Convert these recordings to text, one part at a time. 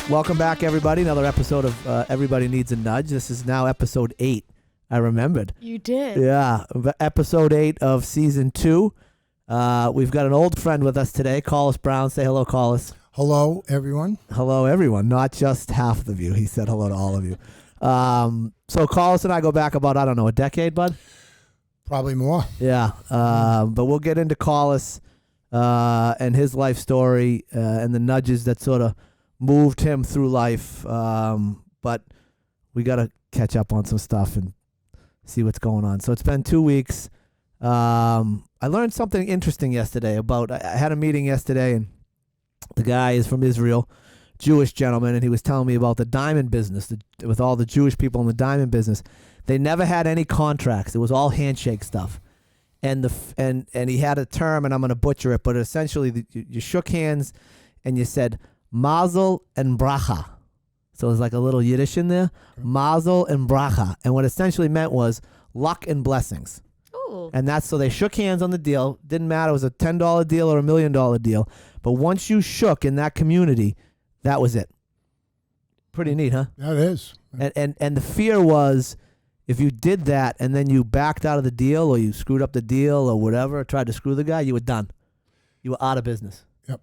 Welcome back, everybody. Another episode of Everybody Needs a Nudge. This is now episode 8. I remembered. You did. Yeah, episode 8 of season 2. We've got an old friend with us today, Collis Brown. Say hello, Collis. Hello, everyone. Hello, everyone. Not just half of you. He said hello to all of you. So Collis and I go back about, I don't know, a decade, bud? Probably more. Yeah. But we'll get into Collis and his life story and the nudges that sort of moved him through life. But we got to catch up on some stuff and see what's going on. So it's been 2 weeks. I learned something interesting yesterday about, I had a meeting yesterday, and the guy is from Israel, Jewish gentleman, and he was telling me about the diamond business, with all the Jewish people in the diamond business. They never had any contracts. It was all handshake stuff. And and he had a term, and I'm going to butcher it, but essentially you shook hands and you said mazel and bracha. So there's like a little Yiddish in there. Mazel and bracha. And what essentially meant was luck and blessings. Ooh. And that's, so they shook hands on the deal. Didn't matter, it was a $10 deal or $1 million deal. But once you shook in that community, that was it. Pretty neat, huh? That is. And the fear was, if you did that and then you backed out of the deal, or you screwed up the deal or whatever, tried to screw the guy, you were done. You were out of business. Yep.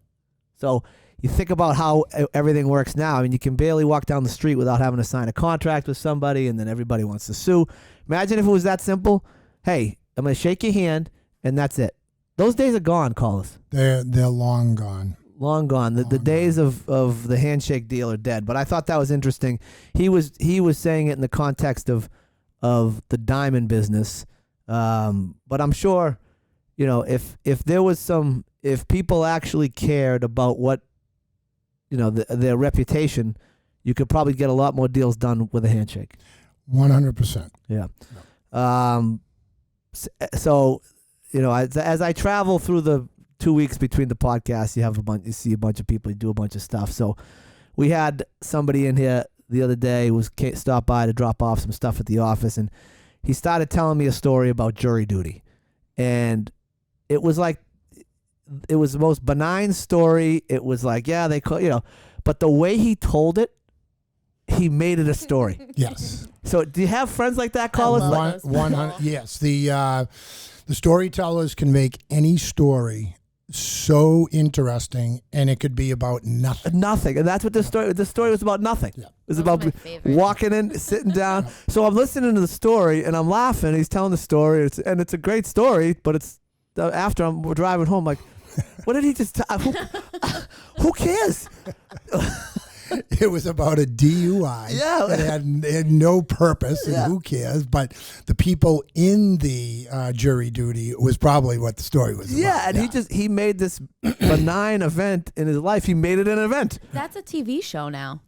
So you think about how everything works now. I mean, you can barely walk down the street without having to sign a contract with somebody, and then everybody wants to sue. Imagine if it was that simple. Hey, I'm going to shake your hand, and that's it. Those days are gone, Collis. They're long gone. Long gone. The days of the handshake deal are dead. But I thought that was interesting. He was saying it in the context of the diamond business. But I'm sure, if there was if people actually cared about what, their reputation, you could probably get a lot more deals done with a handshake. 100%. Yeah. So, as I travel through the 2 weeks between the podcasts, you see a bunch of people, you do a bunch of stuff. So we had somebody in here the other day who stopped by to drop off some stuff at the office, and he started telling me a story about jury duty. And it was like, it was the most benign story. It was like, yeah, they call, but the way he told it, he made it a story. Yes. So do you have friends like that, Collis? 100. Yes. The storytellers can make any story so interesting, and it could be about nothing. Nothing. And that's what the story was about. Nothing. Yeah. It was Those about are my favorite. walking in, sitting down. So I'm listening to the story and I'm laughing. He's telling the story, and it's a great story, but it's after we're driving home, like, what did he just tell? Who cares? It was about a DUI. Yeah. It had no purpose, and who cares? But the people in the jury duty was probably what the story was about. Yeah, and he made this benign event in his life. He made it an event. That's a TV show now.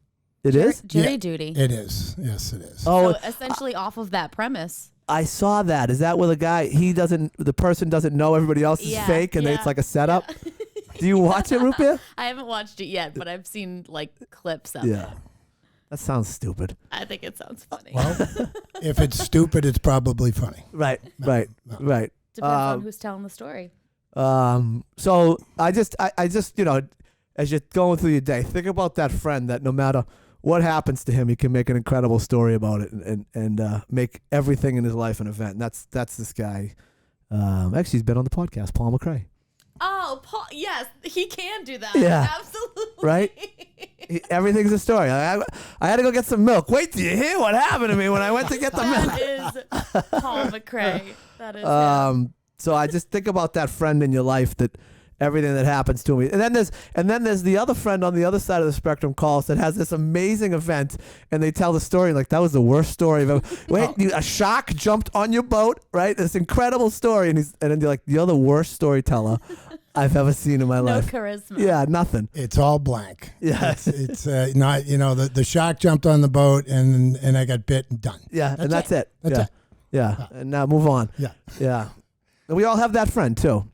It is? Jury duty. It is. Yes, it is. Oh, So essentially off of that premise. I saw that. Is that where the person doesn't know everybody else is fake, and it's like a setup? Yeah. Do you watch it, Rupia? I haven't watched it yet, but I've seen clips of it. Yeah. That sounds stupid. I think it sounds funny. Well, if it's stupid, it's probably funny. Right. Depends on who's telling the story. So I just, as you're going through your day, think about that friend that no matter what happens to him, he can make an incredible story about it and make everything in his life an event. And that's this guy. Actually, he's been on the podcast, Paul McRae. Oh, Paul, yes, he can do that. Yeah. Absolutely. Right? Everything's a story. I had to go get some milk. Wait till you hear what happened to me when I went to get the milk. That is Paul McRae. That is him. So I just think about that friend in your life, that everything that happens to me. And then there's the other friend on the other side of the spectrum, calls, that has this amazing event, and they tell the story like that was the worst story I've ever. Wait, a shark jumped on your boat, right? This incredible story, and then you're like, you're the worst storyteller I've ever seen in my life. No charisma. Yeah, nothing. It's all blank. Yeah. It's not, the shark jumped on the boat and I got bit and done. Yeah, and that's it. That's yeah. it. Yeah, and now move on. Yeah. Yeah. And we all have that friend too.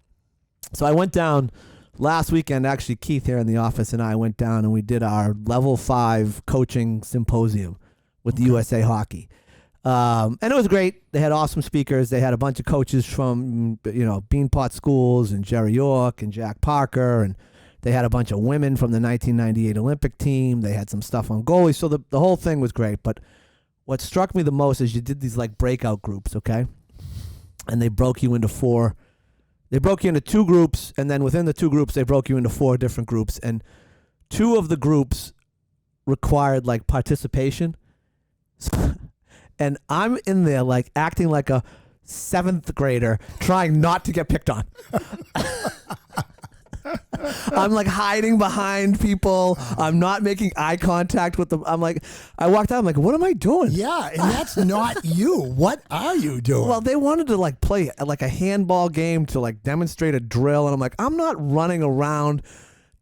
So I went down last weekend, actually Keith here in the office and I went down and we did our level 5 coaching symposium with the USA Hockey. And it was great. They had awesome speakers. They had a bunch of coaches from, Beanpot Schools and Jerry York and Jack Parker and They had a bunch of women from the 1998 Olympic team. They had some stuff on goalies. So the whole thing was great. But what struck me the most is you did these like breakout groups, okay? And they broke you into four. They broke you into two groups, and then within the two groups, they broke you into four different groups. And two of the groups required like participation. And I'm in there like acting like a 7th grader trying not to get picked on. I'm like hiding behind people. I'm not making eye contact with them. I'm like, I walked out. I'm like, what am I doing? Yeah, and that's not you. What are you doing? Well, they wanted to like play like a handball game to like demonstrate a drill, and I'm like, I'm not running around.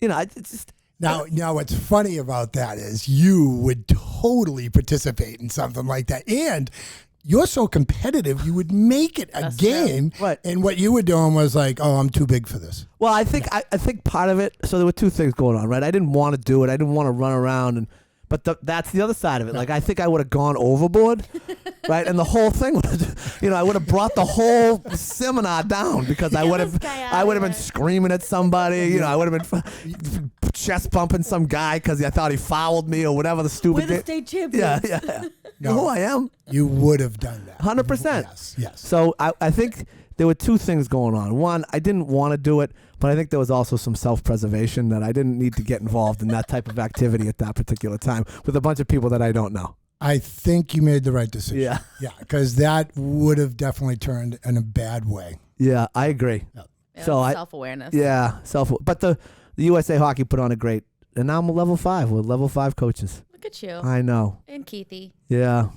You know, it's just. Now, what's funny about that is you would totally participate in something like that, and you're so competitive, you would make it a game. Right. And what you were doing was like, oh, I'm too big for this. Well, I think I think part of it. So there were two things going on, right? I didn't want to do it. I didn't want to run around, but that's the other side of it. Like I think I would have gone overboard, right? And the whole thing would, I would have brought the whole seminar down because I would have been screaming at somebody. I would have been chest bumping some guy because I thought he fouled me or whatever the stupid. We're the state champions. Yeah. No, You know who I am? You would have done that. 100%. Yes. So I think there were two things going on. One, I didn't want to do it, but I think there was also some self-preservation that I didn't need to get involved in that type of activity at that particular time with a bunch of people that I don't know. I think you made the right decision. Yeah. Yeah, because that would have definitely turned in a bad way. Yeah, I agree. Yep. So self-awareness. Yeah, but the USA Hockey put on a great, and now I'm a level 5. We're level 5 coaches. Look at you. I know. And Keithy. Yeah,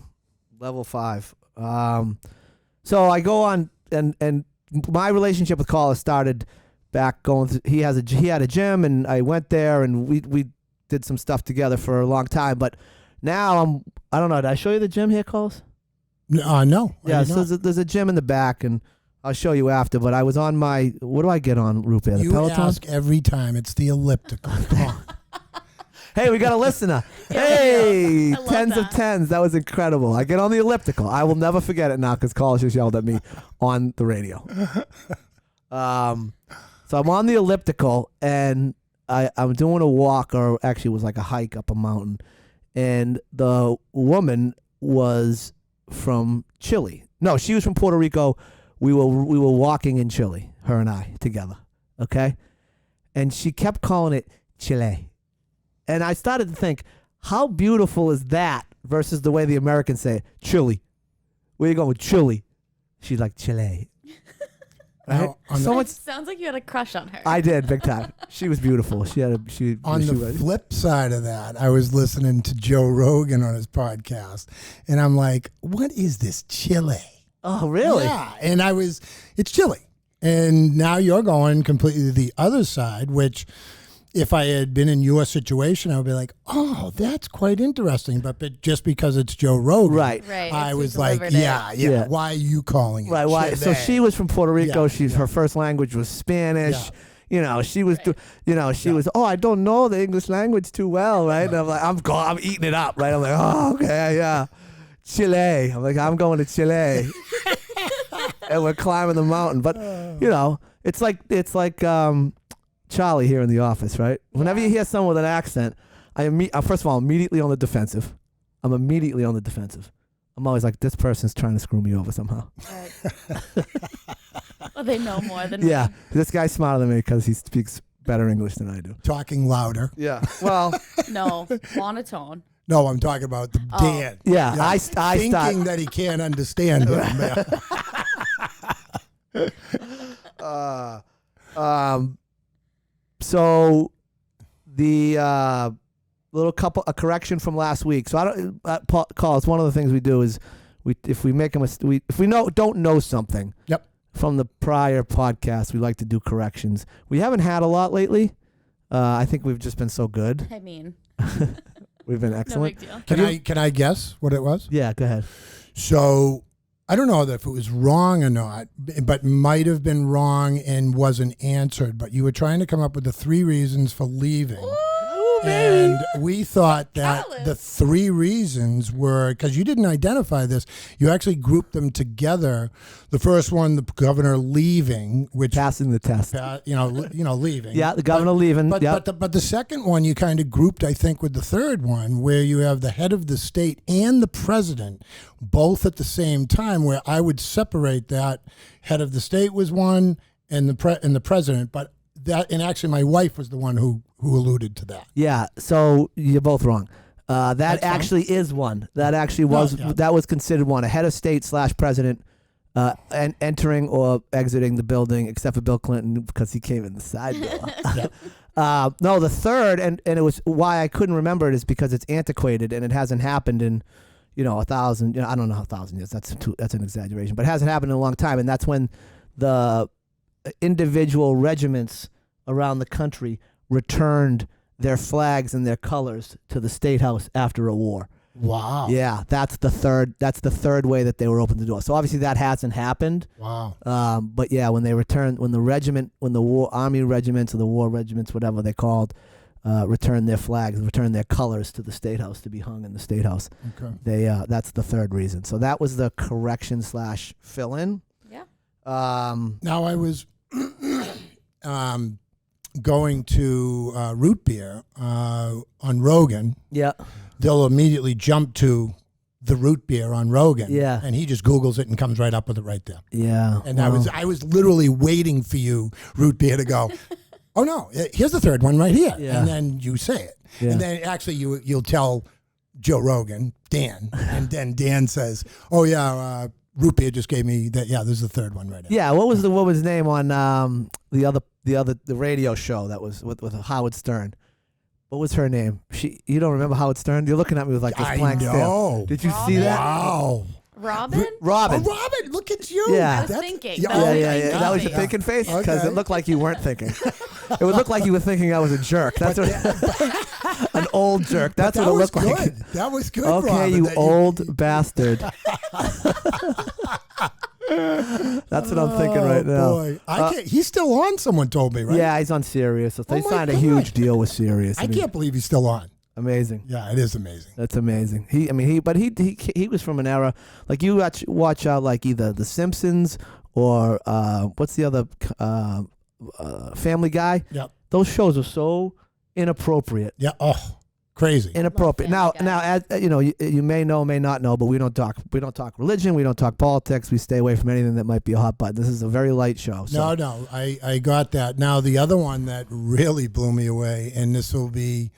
level 5. So I go on, and my relationship with Collis started back going. He had a gym, and I went there, and we did some stuff together for a long time. But now I don't know. Did I show you the gym here, Collis? No. Yeah. So there's a gym in the back, and I'll show you after. But I was on my. What do I get on, Root Bear? The You Peloton? ask every time. It's the elliptical. Come on. Hey, we got a listener. Yeah, Hey, I love tens of that. tens. That was incredible. I get on the elliptical. I will never forget it now because Collis just yelled at me on the radio. So I'm on the elliptical, and I'm doing a walk, or actually it was like a hike up a mountain. And the woman was from Chile. No, she was from Puerto Rico. We were walking in Chile, her and I, together. Okay? And she kept calling it Chile. And I started to think, how beautiful is that versus the way the Americans say it? Chile. Where you going? Chile. She's like, Chile. Right? Now, on So the- much. Sounds like you had a crush on her. I did, big time. She was beautiful. She had On the flip side of that, I was listening to Joe Rogan on his podcast, and I'm like, what is this Chile? Oh, really? Yeah, and it's Chile. And now you're going completely to the other side, which if I had been in your situation, I would be like, oh, that's quite interesting. But just because it's Joe Rogan, Right. Right. I it's was who like, delivered it. yeah. Why are you calling it Right. Why? So Chile? she was from Puerto Rico. Yeah, Her first language was Spanish. Yeah. She was, she was. Oh, I don't know the English language too well, right? And I'm like, I'm eating it up, right? I'm like, oh, okay, yeah, Chile. I'm like, I'm going to Chile, and we're climbing the mountain. But it's like Charlie here in the office, right? Whenever you hear someone with an accent, first of all, immediately on the defensive. I'm immediately on the defensive. I'm always like, this person's trying to screw me over somehow. Right. Well, they know more than Yeah, me. this guy's smarter than me because he speaks better English than I do. Talking louder. Yeah. Well, No, monotone. No, I'm talking about the Dan. yeah, I Thinking start. that he can't understand him. So the a correction from last week. So I don't call. It's one of the things we do is if we make a mistake, if we don't know something. Yep. From the prior podcast, we like to do corrections. We haven't had a lot lately. I think we've just been so good. I mean, We've been no excellent. big deal. Can I guess what it was? Yeah, go ahead. So I don't know if it was wrong or not, but might have been wrong and wasn't answered. But you were trying to come up with the 3 reasons for leaving. Ooh, baby. And we thought that Collis. the three reasons were, because you didn't identify this, you actually grouped them together. The first one, the governor leaving, which Passing the test. leaving. Yeah, the governor leaving. But, Yep. but the second one you kind of grouped, I think, with the third one, where you have the head of the state and the president both at the same time, where I would separate that. Head of the state was one, and the president, but that, and actually my wife was the one who alluded to that. Yeah, so you're both wrong. That That's fine. actually is one. That actually was yeah. that was considered one. A head of state / president and entering or exiting the building, except for Bill Clinton because he came in the side door. No, the third, and it was why I couldn't remember it is because it's antiquated and it hasn't happened in 1,000. I don't know how 1,000 years. That's an exaggeration, but it hasn't happened in a long time, and that's when the individual regiments around the country returned their flags and their colors to the State House after a war. Wow. Yeah, that's the third way that they were open the door. So obviously that hasn't happened. Wow. But yeah, when they returned, when the war army regiments or the war regiments, whatever they called, returned their flags, returned their colors to the State House to be hung in the State House. Okay. That's the third reason. So that was the correction / fill in. Yeah. Now I was going to root beer on Rogan. Yeah. They'll immediately jump to the root beer on Rogan. Yeah. And he just Googles it and comes right up with it right there. Yeah. And I was literally waiting for you, root beer, to go, oh no, here's the third one right here. Yeah. And then you say it. Yeah. And then actually you'll tell Joe Rogan, Dan, and then Dan says, oh yeah, root beer just gave me that. Yeah, this is the third one right here. Yeah. What was his name on the radio show that was with Howard Stern? What was her name? You don't remember Howard Stern? You're looking at me with like this blank stare. know. Did you see that? Wow. Robin? Robin. Oh, Robin, look at you. Yeah. I was That's- thinking. Yeah, That was Yeah. thinking. That was your Yeah. thinking face because Okay. it looked like you weren't thinking. It would look like you were thinking I was a jerk. That's what an old jerk. That's that what it was looked good. like. That was good, Okay, Robin, you that old bastard. That's what I'm thinking right now. Boy. I can't, he's still on, someone told me, right? Yeah, he's on Sirius. So they Oh my signed a God. huge deal with Sirius. I can't believe he's still on. Amazing. Yeah, it is amazing. That's amazing. He was from an era like you watch out like either The Simpsons or what's the other Family Guy. Yep. Those shows are so inappropriate. Yeah. Oh, crazy. Inappropriate. Love Now, Family as you may know, may not know, but we don't talk religion. We don't talk politics. We stay away from anything that might be a hot button. This is a very light show. So. No, I got that. Now, the other one that really blew me away, and this will be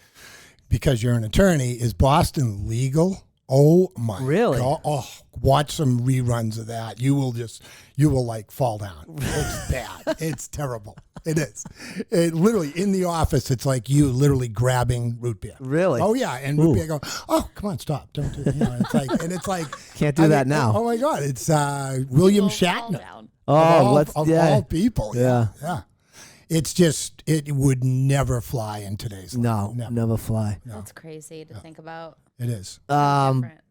because you're an attorney, is Boston Legal. Oh my Really? God. Oh, watch some reruns of that. You will like fall down. It's bad. It's terrible. It is. It literally in the office. It's like you literally grabbing root beer. Really? Oh yeah, and root beer go. Oh come on, stop! Don't do. It's like Can't do that now. Oh my God, it's William We'll fall Shatner. down. Oh, Of all people. Yeah. Yeah. It's just, it would never fly in today's life. No, never fly. No. That's crazy to think about. It is. Different.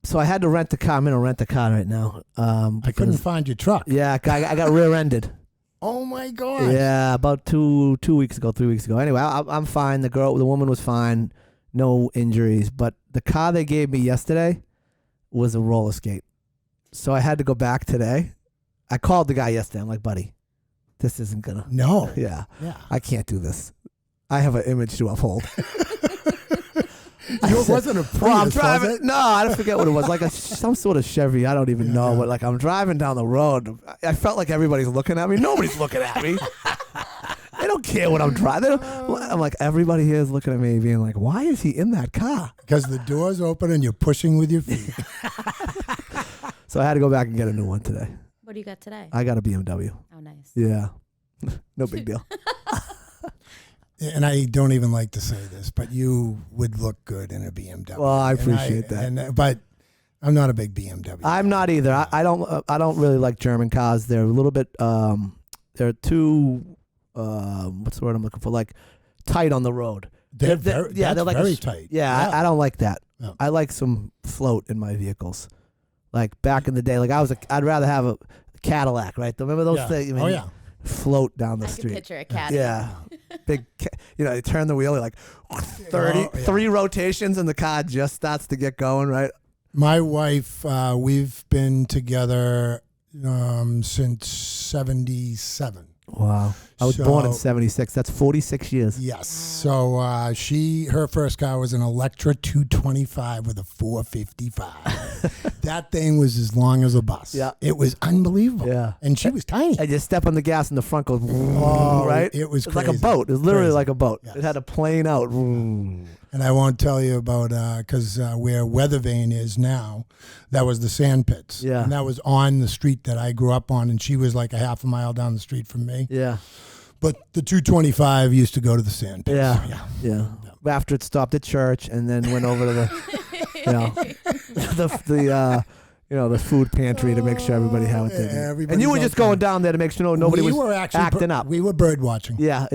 So I had to rent a car. I'm gonna rent a car right now. I couldn't find your truck. Yeah, I got rear-ended. Oh my God. Yeah, about 3 weeks ago. Anyway, I'm fine. The woman was fine. No injuries. But the car they gave me yesterday was a roller skate. So I had to go back today. I called the guy yesterday. I'm like, buddy, this isn't gonna. No. Yeah, Yeah. I can't do this. I have an image to uphold. Yours wasn't a Prius, Well, I'm was driving. it? No, I don't forget what it was. Like some sort of Chevy. I don't even know. yeah. But like I'm driving down the road. I felt like everybody's looking at me. Nobody's looking at me. They don't care what I'm driving. I'm like everybody here is looking at me, being like, "Why is he in that car?" Because the door's open and you're pushing with your feet. So I had to go back and get a new one today. What do you got today? I got a BMW. Oh, nice. Yeah, no big deal. And I don't even like to say this, but you would look good in a BMW. Well, I And appreciate that. But I'm not a big BMW. I'm not either. I don't really like German cars. They're a little bit. They're too. What's the word I'm looking for? Like tight on the road. They're They're- very, that's like very tight. Yeah, I don't like that. No. I like some float in my vehicles. Like back in the day, like I'd rather have a Cadillac, right? Remember those Yeah. things? Oh, yeah. Float down the I can street. picture a cat. Yeah, big. you turn the wheel, you're like 3 rotations, and the car just starts to get going, right? My wife, we've been together since 77. Wow. I was born in 76. That's 46 years. Yes. So her first car was an Electra 225 with a 455. That thing was as long as a bus. Yeah. It was unbelievable. Yeah. And she was tiny. And you step on the gas and the front goes, right? It was like a crazy. boat. It was literally like a boat. Yes. It had a plane out. And I won't tell you about, because where Weathervane is now, that was the sand pits. Yeah. And that was on the street that I grew up on, and she was like a half a mile down the street from me. Yeah. But the 225 used to go to the sand pits. Yeah. After it stopped at church and then went over to the food pantry to make sure everybody had what they needed. And you were just going down there to make sure nobody was acting up. We were bird watching. Yeah.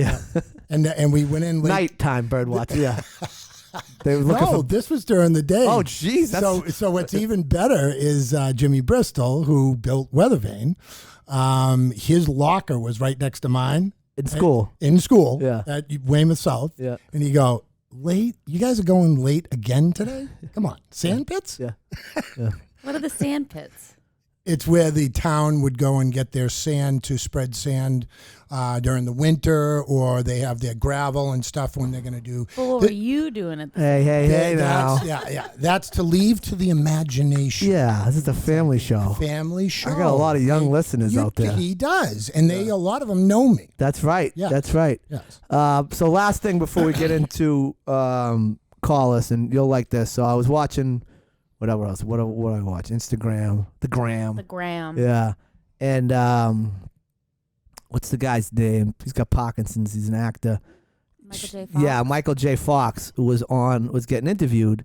And we went in late. Nighttime bird watching. Yeah. They were looking for. This was during the day. Oh, jeez. So what's even better is Jimmy Bristol, who built Weathervane. His locker was right next to mine. In school. Yeah. At Weymouth South. Yeah. And you go, late? You guys are going late again today? Come on. Sand pits? Yeah. What are the sand pits? It's where the town would go and get their sand to spread sand during the winter, or they have their gravel and stuff when they're going to do. Well, what were you doing at the Hey now. That's to leave to the imagination. Yeah, this is a family show. Family show. I got a lot of young listeners out there. He does, and a lot of them know me. That's right. Yeah. That's right. Yes. So last thing before we get into Collis, and you'll like this. So I was watching whatever else. What I watch? Instagram. The Gram. The Gram. Yeah. And what's the guy's name? He's got Parkinson's. He's an actor. Michael J. Fox. Yeah, Michael J. Fox was getting interviewed,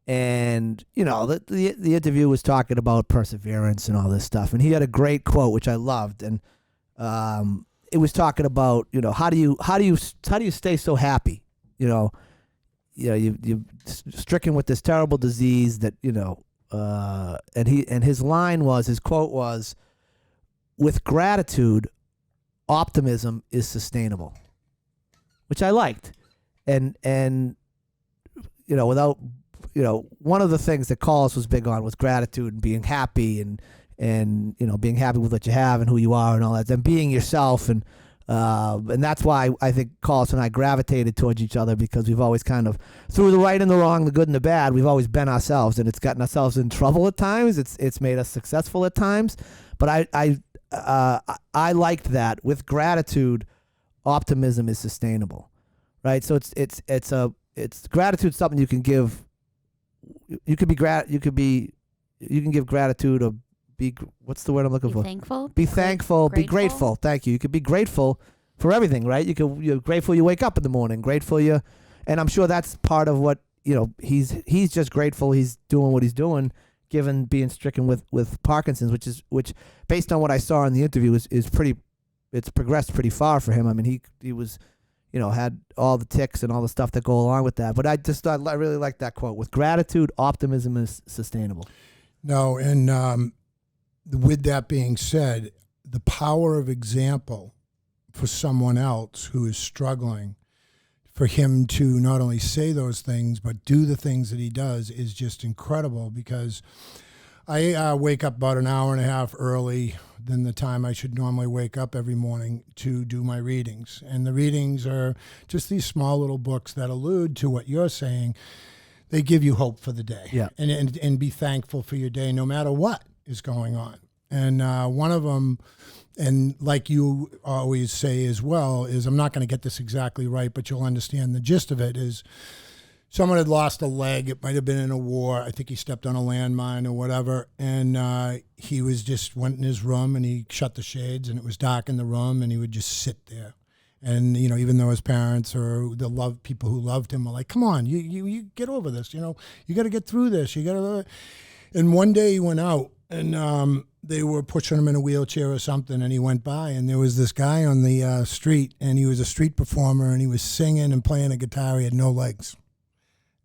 and the interview was talking about perseverance and all this stuff, and he had a great quote which I loved, and it was talking about how do you stay so happy, you're stricken with this terrible disease that and his quote was, with gratitude, optimism is sustainable, which I liked, and without one of the things that Collis was big on was gratitude and being happy and being happy with what you have and who you are and all that, and being yourself, and that's why I think Collis and I gravitated towards each other, because we've always kind of, through the right and the wrong, the good and the bad, we've always been ourselves, and it's gotten ourselves in trouble at times. It's made us successful at times, but I liked that. With gratitude, optimism is sustainable, right? So it's gratitude, something you can give. You can give gratitude, or be, what's the word I'm looking for? Thankful. Be thankful. Be grateful. Thank you. You could be grateful for everything, right? You're grateful you wake up in the morning. Grateful and I'm sure that's part of what he's just grateful he's doing what he's doing, given being stricken with Parkinson's, which based on what I saw in the interview it's progressed pretty far for him. I mean, he was had all the tics and all the stuff that go along with that. But I really like that quote. With gratitude, optimism is sustainable. No, and with that being said, the power of example for someone else who is struggling, for him to not only say those things but do the things that he does, is just incredible, because I wake up about an hour and a half early than the time I should normally wake up every morning to do my readings. And the readings are just these small little books that allude to what you're saying. They give you hope for the day. Yeah. And be thankful for your day no matter what is going on. And one of them, and like you always say as well, is, I'm not going to get this exactly right, but you'll understand the gist of it, is someone had lost a leg. It might have been in a war. I think he stepped on a landmine or whatever. And he went in his room and he shut the shades, and it was dark in the room, and he would just sit there. And, even though his parents or the people who loved him were like, come on, you get over this. You got to get through this. You got to. And one day he went out, and they were pushing him in a wheelchair or something, and he went by, and there was this guy on the street, and he was a street performer, and he was singing and playing a guitar. He had no legs.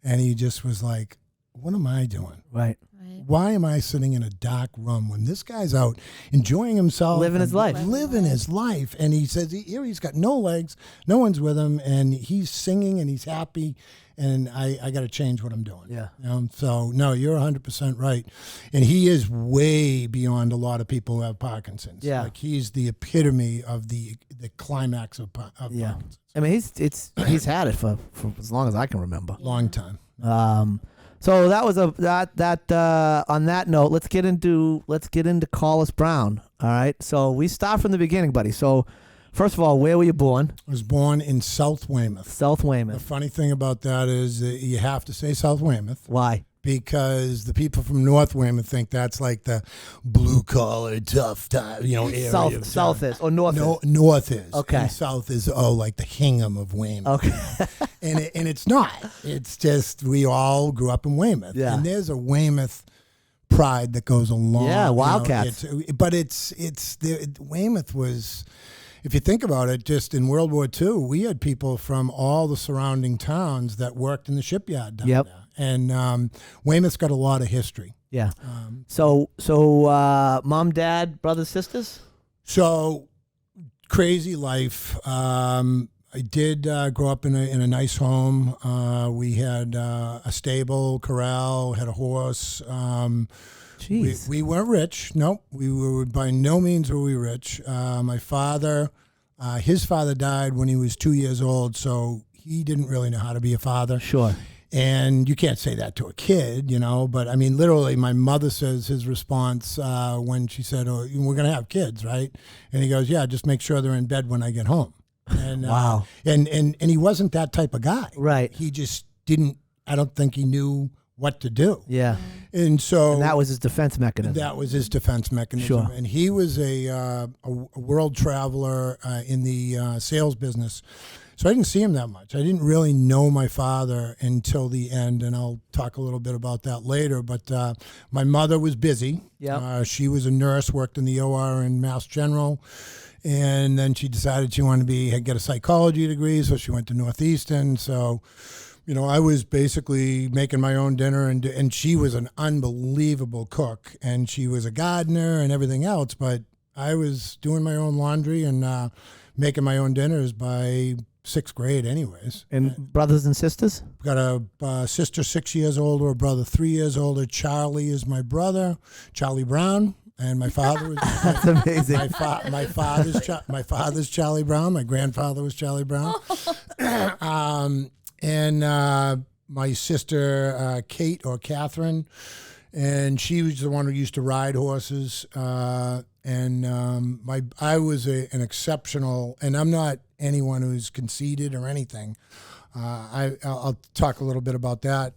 And he just was like, what am I doing? Right. why am I sitting in a dark room when this guy's out enjoying himself, Living his life. living his life, and he says here he's got no legs, no one's with him, and he's singing and he's happy. And I got to change what I'm doing. Yeah. So, no, you're 100% right. And he is way beyond a lot of people who have Parkinson's. Yeah. Like, he's the epitome of the climax of Yeah. Parkinson's. I mean, he's had it for as long as I can remember. Long time. So that was that. On that note, let's get into Collis Brown. All right. So we start from the beginning, buddy. So first of all, where were you born? I was born in South Weymouth. South The Weymouth. funny thing about that is that you have to say South Weymouth Why? because the people from North Weymouth think that's like the blue collar tough time, area. South is or north No, is? north is. Okay. And south is like the Hingham of Weymouth. Okay. And it's not. It's just we all grew up in Weymouth. Yeah. And there's a Weymouth pride that goes along. Yeah, Wildcats. Weymouth was, if you think about it, just in World War II, we had people from all the surrounding towns that worked in the shipyard down Yep. there. And Weymouth's got a lot of history. Yeah. So mom, dad, brothers, sisters. So crazy life. I did grow up in a nice home. We had a stable, corral, had a horse. Jeez. We weren't rich. Nope. We were by no means were we rich. My father, his father died when he was 2 years old, so he didn't really know how to be a father. Sure. And you can't say that to a kid, but I mean, literally, my mother says his response when she said, "Oh, we're going to have kids, right?" And he goes, "Yeah, just make sure they're in bed when I get home." And Wow. And he wasn't that type of guy. Right. He just didn't. I don't think he knew what to do. Yeah. And so And that was his defense mechanism. that was his defense mechanism. Sure. And he was a world traveler in the sales business. So I didn't see him that much. I didn't really know my father until the end, and I'll talk a little bit about that later. But my mother was busy. Yep. She was a nurse, worked in the OR in Mass General, and then she decided she wanted to get a psychology degree, so she went to Northeastern. So, I was basically making my own dinner, and she was an unbelievable cook, and she was a gardener and everything else, but I was doing my own laundry and making my own dinners by 6th grade anyways. And brothers and sisters? Got a sister 6 years older, a brother 3 years older. Charlie is my brother, Charlie Brown, and my father was That's amazing. my father's Charlie Brown. My grandfather was Charlie Brown. And my sister Kate or Catherine, and she was the one who used to ride horses. And I was an exceptional, and I'm not anyone who's conceited or anything. I'll talk a little bit about that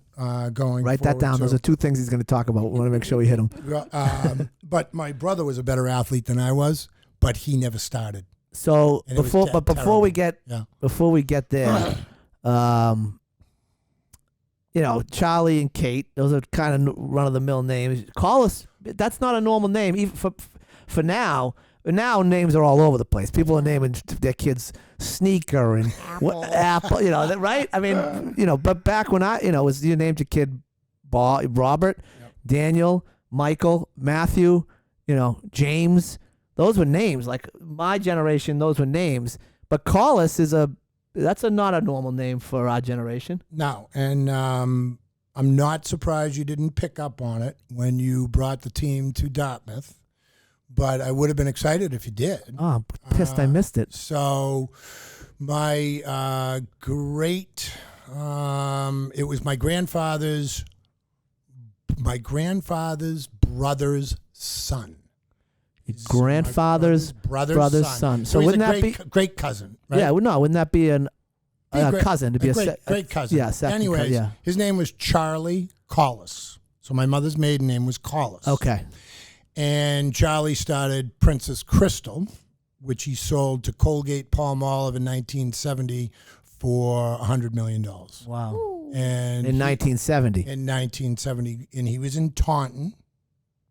going Write that forward. down. So, Those are two things he's going to talk about. We want to make sure we hit him. but my brother was a better athlete than I was, but he never started. So And it was before we get Yeah. there, Charlie and Kate, those are kind of run of the mill names. Collis, that's not a normal name even for now. Now names are all over the place. People are naming their kids Sneaker and Apple, right? I mean, but back when you named your kid Robert, Daniel, Michael, Matthew, James. Those were names. Like my generation, those were names. But Collis that's not a normal name for our generation. No, and I'm not surprised you didn't pick up on it when you brought the team to Dartmouth, but I would have been excited if you did. Oh, I'm pissed I missed it. So my it was my grandfather's brother's son. Grandfather's brother's son. So he's wouldn't a that be great cousin? Right? Yeah, wouldn't that be a cousin to be great cousin? Yeah, second Anyways, yeah. his name was Charlie Collis. So my mother's maiden name was Collis. Okay. And Charlie started Princess Crystal, which he sold to Colgate Palmolive in 1970 for $100 million. Wow. And In 1970. In 1970, and he was in Taunton,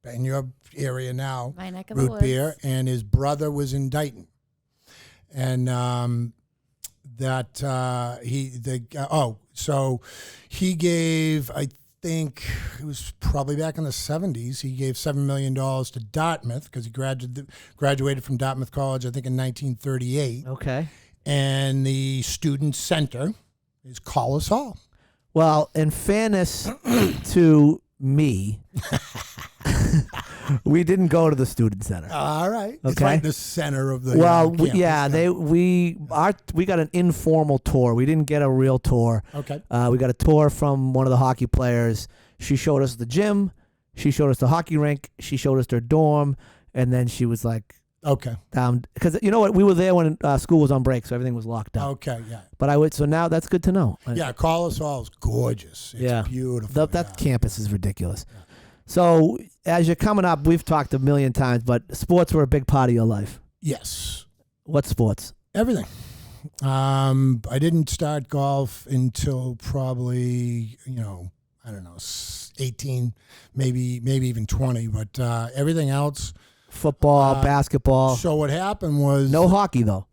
in your area now, My neck of the root woods. beer, and his brother was in Dighton. And so he gave, think it was probably back in the 70s. He gave $7 million to Dartmouth because he graduated from Dartmouth College, I think, in 1938. Okay. And the student center is Collis Hall. Well, in fairness to me, we didn't go to the student center. All right. Okay. It's right in the center of the campus. We We got an informal tour. We didn't get a real tour. Okay. We got a tour from one of the hockey players. She showed us the gym. She showed us the hockey rink. She showed us their dorm, and then she was like, okay. Down, because you know what, we were there when school was on break, so everything was locked up. Okay, yeah. But so now that's good to know. Yeah, Collis Hall is gorgeous. It's beautiful. That campus is ridiculous. Yeah. So as you're coming up, we've talked a million times, but sports were a big part of your life. Yes. What sports? Everything. I didn't start golf until probably, I don't know, 18, maybe even 20, but everything else. Football, basketball. So what happened was no hockey though.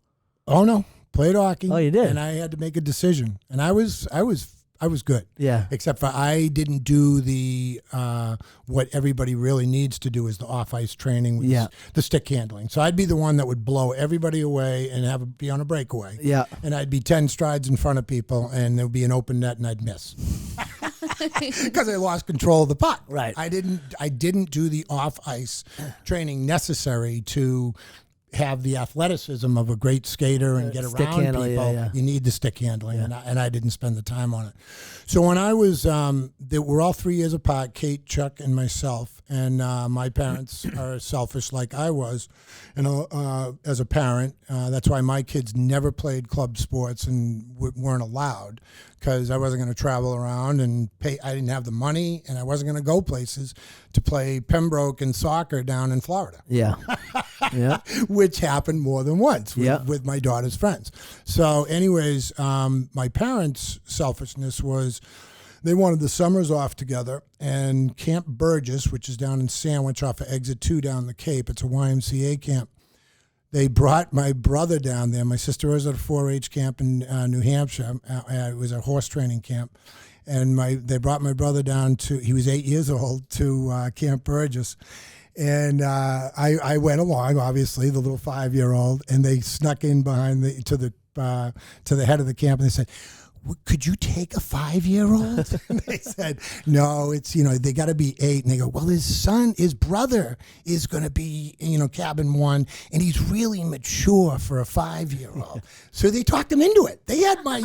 Oh no, played hockey. Oh, you did. And I had to make a decision, and I was good. Yeah. Except for I didn't do the what everybody really needs to do is the off ice training with the stick handling. So I'd be the one that would blow everybody away and be on a breakaway. Yeah. And I'd be 10 strides in front of people, and there would be an open net, and I'd miss. Because I lost control of the puck. Right. I didn't do the off ice training necessary to have the athleticism of a great skater and get stick around handling, people. yeah. You need the stick handling, and I didn't spend the time on it. So when I was, we're all 3 years apart, Kate, Chuck, and myself, and my parents are selfish like I was. And as a parent, that's why my kids never played club sports and weren't allowed, because I wasn't going to travel around and pay. I didn't have the money, and I wasn't going to go places to play Pembroke and soccer down in Florida. Yeah. Yeah. Which happened more than once with my daughter's friends. So anyways, my parents' selfishness was they wanted the summers off together, and Camp Burgess, which is down in Sandwich off of Exit 2 down the Cape, it's a YMCA camp. They brought my brother down there. My sister was at a 4-H camp in New Hampshire. It was a horse training camp. And they brought my brother down he was 8 years old, to Camp Burgess. And I went along, obviously, the little 5-year-old, and they snuck in behind to the head of the camp, and they said, could you take a 5-year-old? And they said, no, it's, they got to be 8. And they go, well, his brother is going to be, cabin 1, and he's really mature for a 5-year-old. So they talked him into it. They had my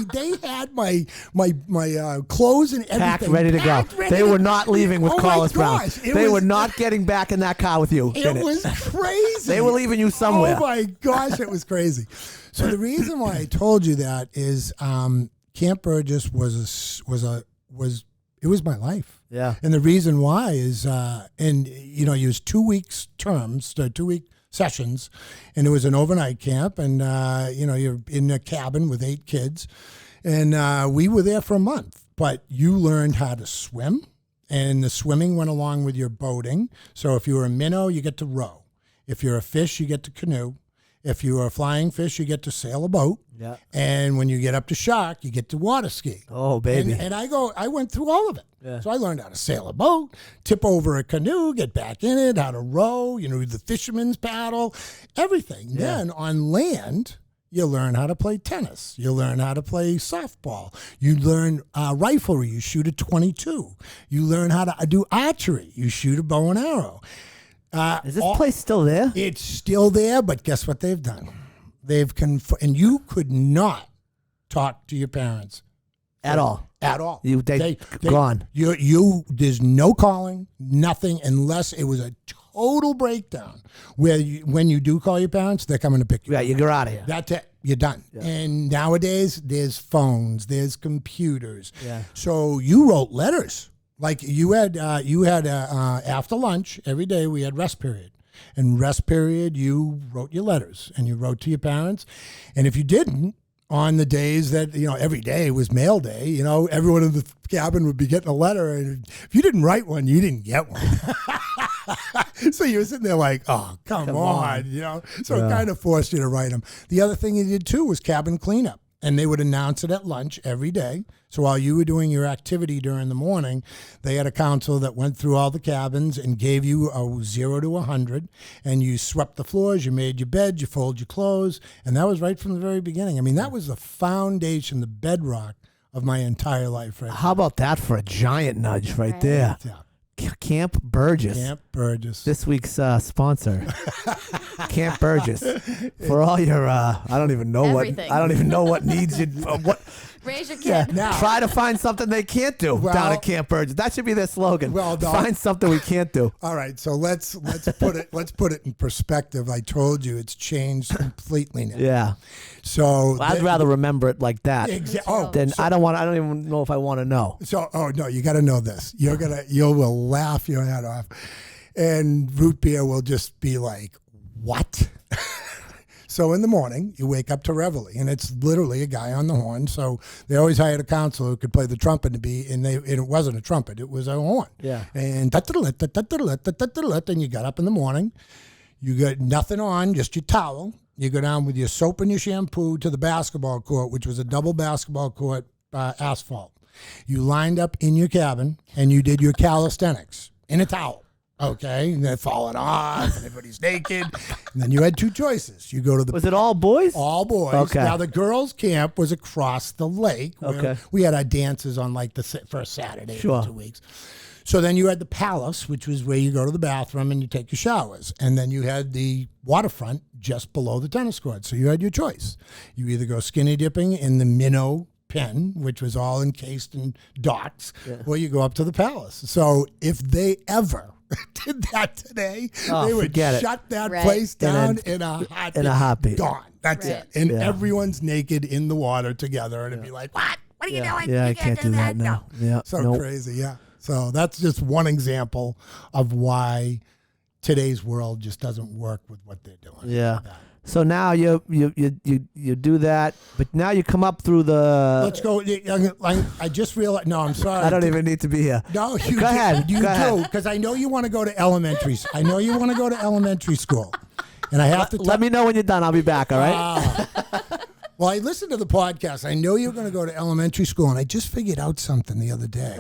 clothes and everything. Packed, ready to go. They were not leaving with Collis Brown. They were not getting back in that car with you. It was crazy. They were leaving you somewhere. Oh my gosh, it was crazy. So the reason why I told you that is, Camp Burgess was my life. Yeah. And the reason why is, you was 2 weeks terms, 2 week sessions, and it was an overnight camp, and, you're in a cabin with 8 kids, and we were there for a month, but you learned how to swim, and the swimming went along with your boating. So if you were a minnow, you get to row. If you're a fish, you get to canoe. If you are a flying fish, you get to sail a boat. Yeah. And when you get up to shark, you get to water ski. Oh, baby. And I went through all of it. Yeah. So I learned how to sail a boat, tip over a canoe, get back in it, how to row, the fisherman's paddle, everything. Yeah. Then on land, you learn how to play tennis. You learn how to play softball. You learn riflery. You shoot a .22. You learn how to do archery. You shoot a bow and arrow. Is this place still there? It's still there, but guess what they've done? And you could not talk to your parents at all. At all. They gone. There's no calling, nothing, unless it was a total breakdown. When you do call your parents, they're coming to pick you. Yeah, you get out of here. That's it. You're done. Yeah. And nowadays, there's phones, there's computers. Yeah. So you wrote letters. Like you had after lunch every day we had rest period, and rest period you wrote your letters and you wrote to your parents, and if you didn't, on the days that every day was mail day, everyone in the cabin would be getting a letter, and if you didn't write one, you didn't get one. So you were sitting there like, oh, come on. So it kind of forced you to write them. The other thing you did too was cabin cleanup. and they would announce it at lunch every day. So while you were doing your activity during the morning, they had a counselor that went through all the cabins and gave you a 0 to 100, and you swept the floors, you made your bed, you folded your clothes, and that was right from the very beginning. I mean, that was the foundation, the bedrock of my entire life. Right. How about that for a giant nudge right there? Yeah. Camp Burgess. Camp Burgess. This week's sponsor, Camp Burgess. For all your, I don't even know Everything. what needs you. What? Raise your kid. Yeah. Now- Try to find something they can't do down at Camp Burgess. That should be their slogan. Well, no. Find something we can't do. All right, so let's put it in perspective. I told you it's changed completely now. Yeah. So I'd rather remember it like that. Then I don't even know if I want to know. So, no, you got to know this. You will laugh your head off, and root beer will just be like, what? So in the morning, you wake up to reveille, and it's literally a guy on the horn. So they always hired a counselor who could play the trumpet and it wasn't a trumpet, it was a horn. Yeah. And and you got up in the morning, you got nothing on, just your towel. You go down with your soap and your shampoo to the basketball court, which was a double basketball court, asphalt. You lined up in your cabin and you did your calisthenics in a towel. Okay, and they're falling off, and everybody's naked. And then you had two choices. You go to the... Was it all boys? All boys. Okay. Now, the girls' camp was across the lake. Okay. We had our dances on like the first Saturday of 2 weeks. So then you had the palace, which was where you go to the bathroom and you take your showers. And then you had the waterfront just below the tennis court. So you had your choice. You either go skinny dipping in the minnow pen, which was all encased in docks, or you go up to the palace. So if they ever did that today, they would shut that place down in a heartbeat. Gone. That's it. And everyone's naked in the water together, and it'd be like, what? What are you doing? Yeah, you I can't do that now. No. Yeah, So crazy, yeah. So that's just one example of why today's world just doesn't work with what they're doing. Yeah. So now you do that, but now you come up through the. Let's go. I just realized. No, I'm sorry. I don't even need to be here. No, you go ahead. You go do, because I know you want to go to elementary. I know you want to go to elementary school, and I have to. Let me know when you're done. I'll be back. All right. Well, I listened to the podcast. I know you're going to go to elementary school, and I just figured out something the other day.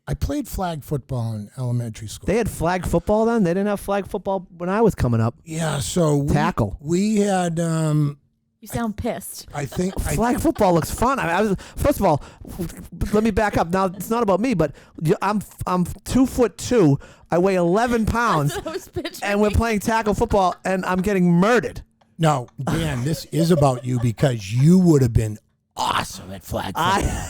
I played flag football in elementary school. They had flag football then? They didn't have flag football when I was coming up. Yeah, so tackle. We had. You sound pissed. I think flag football looks fun. I was first of all. Let me back up. Now it's not about me, but I'm 2'2". I weigh 11 pounds, and we're playing tackle football, and I'm getting murdered. No, Dan, this is about you because you would have been awesome at flag football.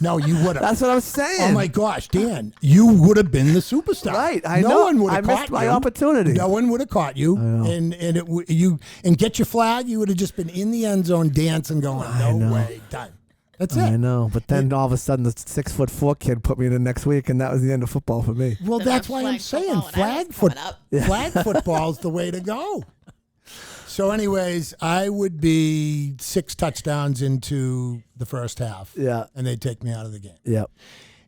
No, you would have. That's what I'm saying. Oh my gosh, Dan, you would have been the superstar. Right, I know. No one would have caught missed my opportunity. No one would have caught you, and get your flag. You would have just been in the end zone dancing, going, "No way, done." That's it. I know, but then all of a sudden the 6'4" kid put me in the next week, and that was the end of football for me. Well, that's why I'm saying flag football is the way to go. So, anyways, I would be 6 touchdowns into the first half. Yeah. And they'd take me out of the game. Yep.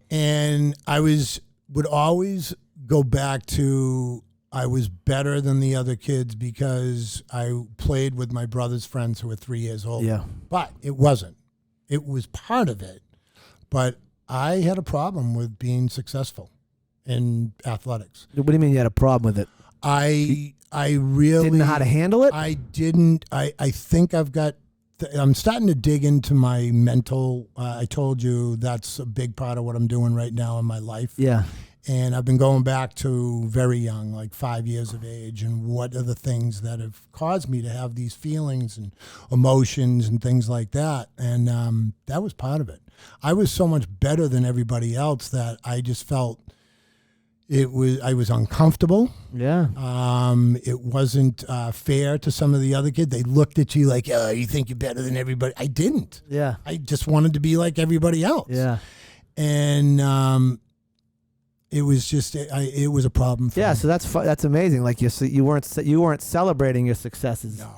And I would always go back to I was better than the other kids because I played with my brother's friends who were 3 years older. Yeah. But it wasn't. It was part of it. But I had a problem with being successful in athletics. What do you mean you had a problem with it? I really didn't know how to handle it? I didn't. I think I'm starting to dig into my mental. I told you that's a big part of what I'm doing right now in my life. Yeah. And I've been going back to very young, like 5 years of age, and what are the things that have caused me to have these feelings and emotions and things like that. And that was part of it. I was so much better than everybody else that I just felt I was uncomfortable. Yeah. It wasn't fair to some of the other kids. They looked at you like, "Oh, you think you're better than everybody." I didn't. Yeah. I just wanted to be like everybody else. Yeah. And it was just it was a problem for me. So that's amazing. Like you weren't celebrating your successes. No.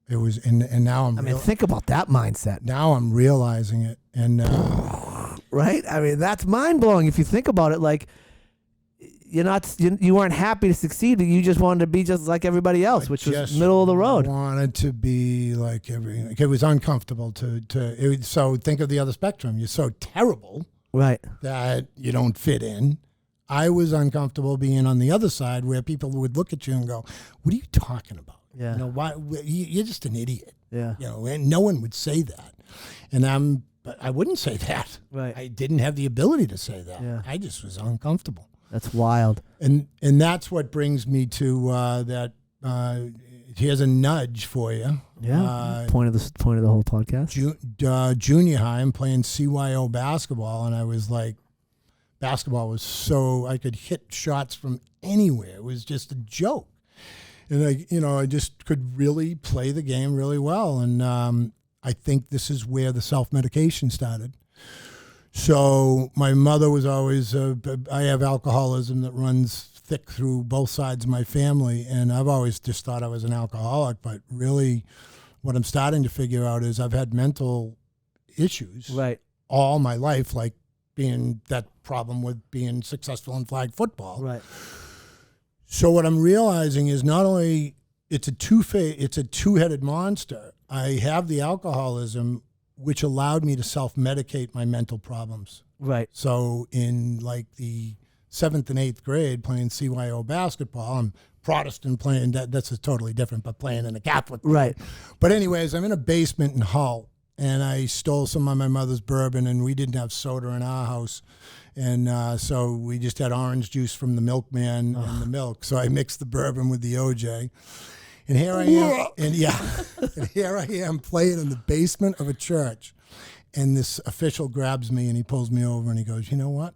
It was and now I mean, think about that mindset. Now I'm realizing it, and right? I mean, that's mind blowing if you think about it. Like, you weren't happy to succeed. You just wanted to be just like everybody else, which was middle of the road. I wanted to be like everything. Like, it was uncomfortable so think of the other spectrum. You're so terrible Right. that you don't fit in. I was uncomfortable being on the other side where people would look at you and go, "What are you talking about? Yeah. Why you're just an idiot." Yeah. And no one would say that. And but I wouldn't say that. Right. I didn't have the ability to say that. Yeah. I just was uncomfortable. That's wild. And that's what brings me to that. Here's a nudge for you. Yeah. Point of the whole podcast. Junior high, I'm playing CYO basketball, and I was like, basketball was so I could hit shots from anywhere. It was just a joke, and I just could really play the game really well. And I think this is where the self-medication started. So my mother was always, I have alcoholism that runs thick through both sides of my family, and I've always just thought I was an alcoholic, but really what I'm starting to figure out is I've had mental issues all my life, like being that problem with being successful in flag football. Right. So what I'm realizing is not only it's a two-headed monster. I have the alcoholism, which allowed me to self-medicate my mental problems. Right. So in like the 7th and 8th grade playing CYO basketball, I'm Protestant playing, that's totally different, but playing in a Catholic. Right. But anyways, I'm in a basement in Hull, and I stole some of my mother's bourbon, and we didn't have soda in our house. And so we just had orange juice from the milkman and the milk. So I mixed the bourbon with the OJ. And here I am, and here I am playing in the basement of a church. And this official grabs me and he pulls me over and he goes, "You know what?"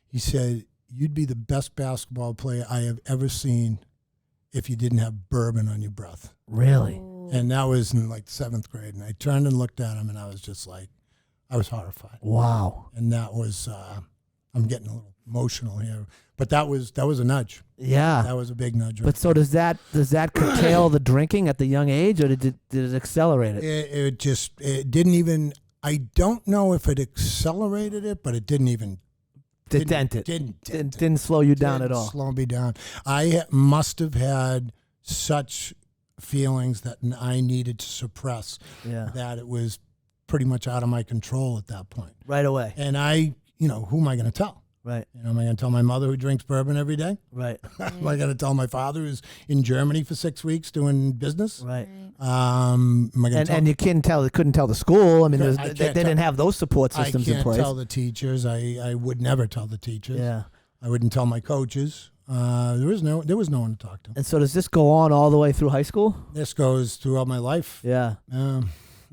He said, "You'd be the best basketball player I have ever seen if you didn't have bourbon on your breath." Really? And that was in like 7th grade. And I turned and looked at him and I was just like, I was horrified. Wow. And that was, I'm getting a little emotional here, but that was a nudge. Yeah. That was a big nudge. But so does that curtail the drinking at the young age, or did it accelerate it? It didn't even, I don't know if it accelerated it, but it didn't even. Didn't slow you down at all. Slow me down. I must have had such feelings that I needed to suppress. Yeah. That it was pretty much out of my control at that point. Right away. And who am I going to tell? Right. Am I going to tell my mother who drinks bourbon every day? Right. Am I going to tell my father who's in Germany for 6 weeks doing business? Right. Am I going to and you couldn't tell the school. I mean, they didn't have those support systems in place. I can't tell the teachers. I would never tell the teachers. Yeah. I wouldn't tell my coaches. There was no one to talk to. And so does this go on all the way through high school? This goes throughout my life. Yeah.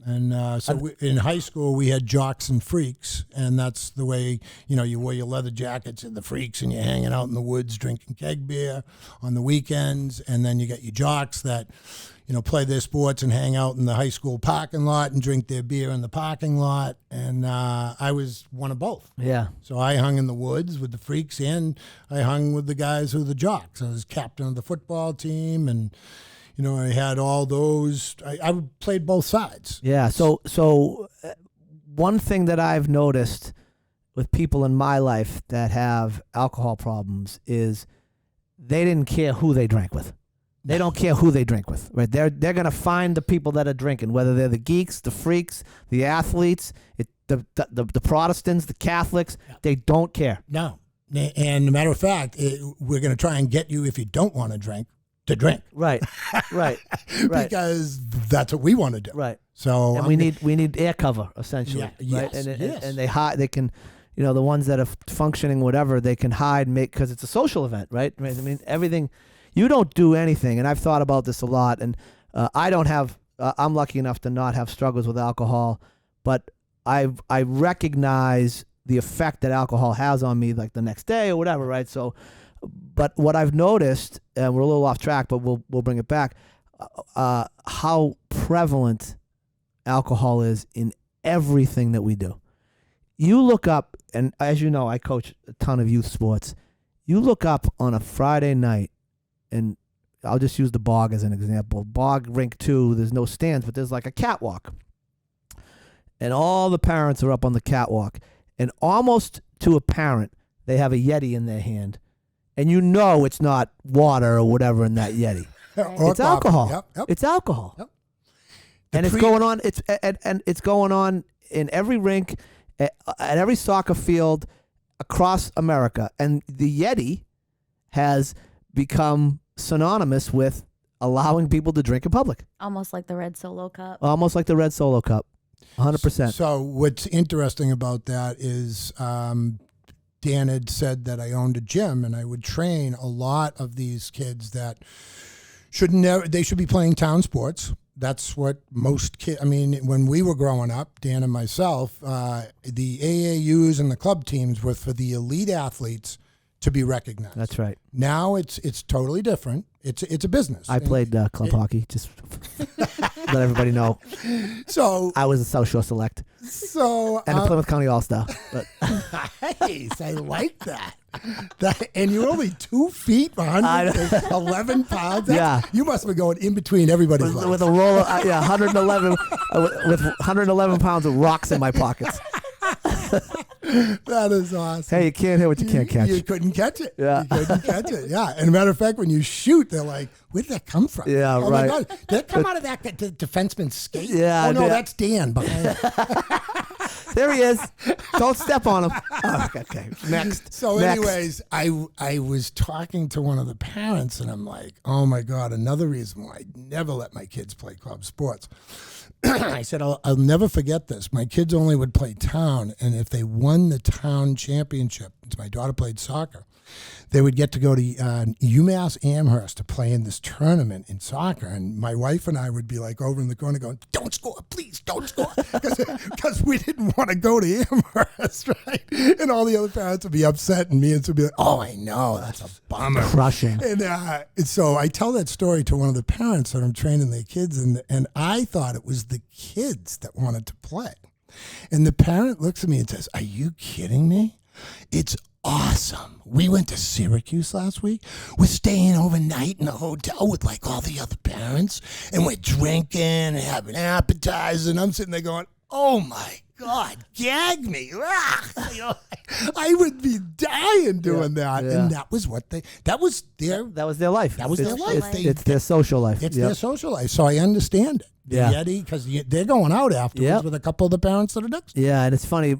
In high school, we had jocks and freaks, and that's the way, you wear your leather jackets and the freaks, and you're hanging out in the woods drinking keg beer on the weekends, and then you got your jocks that, play their sports and hang out in the high school parking lot and drink their beer in the parking lot, and I was one of both. Yeah. So I hung in the woods with the freaks, and I hung with the guys who were the jocks. I was captain of the football team, and I had all those. I played both sides. Yeah. So one thing that I've noticed with people in my life that have alcohol problems is they didn't care who they drank with. They don't care who they drink with, right? They're gonna find the people that are drinking, whether they're the geeks, the freaks, the athletes, the Protestants, the Catholics. They don't care. No. And as a matter of fact, we're gonna try and get you, if you don't want to drink, to drink. Right. Because that's what we want to do. Right. So and we need air cover, essentially. Yeah, right. Yes, and they hide. They can, the ones that are functioning, whatever, they can hide, because it's a social event, right? I mean, everything. You don't do anything, and I've thought about this a lot. And I don't have. I'm lucky enough to not have struggles with alcohol, but I recognize the effect that alcohol has on me, like the next day or whatever, right? So. But what I've noticed, and we're a little off track, but we'll bring it back, how prevalent alcohol is in everything that we do. You look up, and as you know, I coach a ton of youth sports. You look up on a Friday night, and I'll just use the Bog as an example. Bog Rink 2, there's no stands, but there's like a catwalk. And all the parents are up on the catwalk. And almost to a parent, they have a Yeti in their hand. and you know it's not water or whatever in that Yeti. Or It's coffee. alcohol. Yep. It's alcohol. Yep. And it's going on. And it's going on in every rink, at every soccer field across America. And the Yeti has become synonymous with allowing people to drink in public. Almost like the red Solo cup. Almost like the red Solo cup. 100%. So what's interesting about that is Dan had said that I owned a gym and I would train a lot of these kids that they should be playing town sports. That's what most kids, I mean, when we were growing up, Dan and myself, the AAUs and the club teams were for the elite athletes to be recognized. That's right. Now it's totally different. It's a business. I played club hockey, just let everybody know. So I was a South Shore Select and a Plymouth County All-Star. But nice, I like that. And you're only 2 feet, 111 pounds. Yeah. You must have been going in between everybody's legs. with a roll of 111 with 111 pounds of rocks in my pockets. That is awesome. Hey, you can't hit what you can't catch. You couldn't catch it. Yeah. You couldn't catch it. Yeah. And a matter of fact, when you shoot, they're like, where did that come from? Yeah, oh right. My God. Did that come out of that defenseman's skate? Yeah, Oh, no, yeah. that's Dan behind. There he is. Don't step on him. Oh, okay. Next. So Next. anyways, I was talking to one of the parents, and I'm like, oh, my God, another reason why I never let my kids play club sports. I said, I'll never forget this. My kids only would play town, and if they won the town championship, my daughter played soccer, they would get to go to UMass Amherst to play in this tournament in soccer. And my wife and I would be like over in the corner going, don't score, please, don't score. Because we didn't want to go to Amherst, right? And all the other parents would be upset, and me and would be like, oh, I know, that's a bummer. Crushing. And so I tell that story to one of the parents that I'm training their kids, and I thought it was the kids that wanted to play. And the parent looks at me and says, are you kidding me? It's awesome. We went to Syracuse last week. We're staying overnight in a hotel with like all the other parents, and we're drinking and having appetizers, and I'm sitting there going, oh my God, gag me. You know, I would be dying doing that. Yeah. And that was that was their life. That was their life. It's their social life. It's their social life. So I understand it. Yeah. Yeti, because they're going out afterwards with a couple of the parents that are next. Yeah, and it's funny.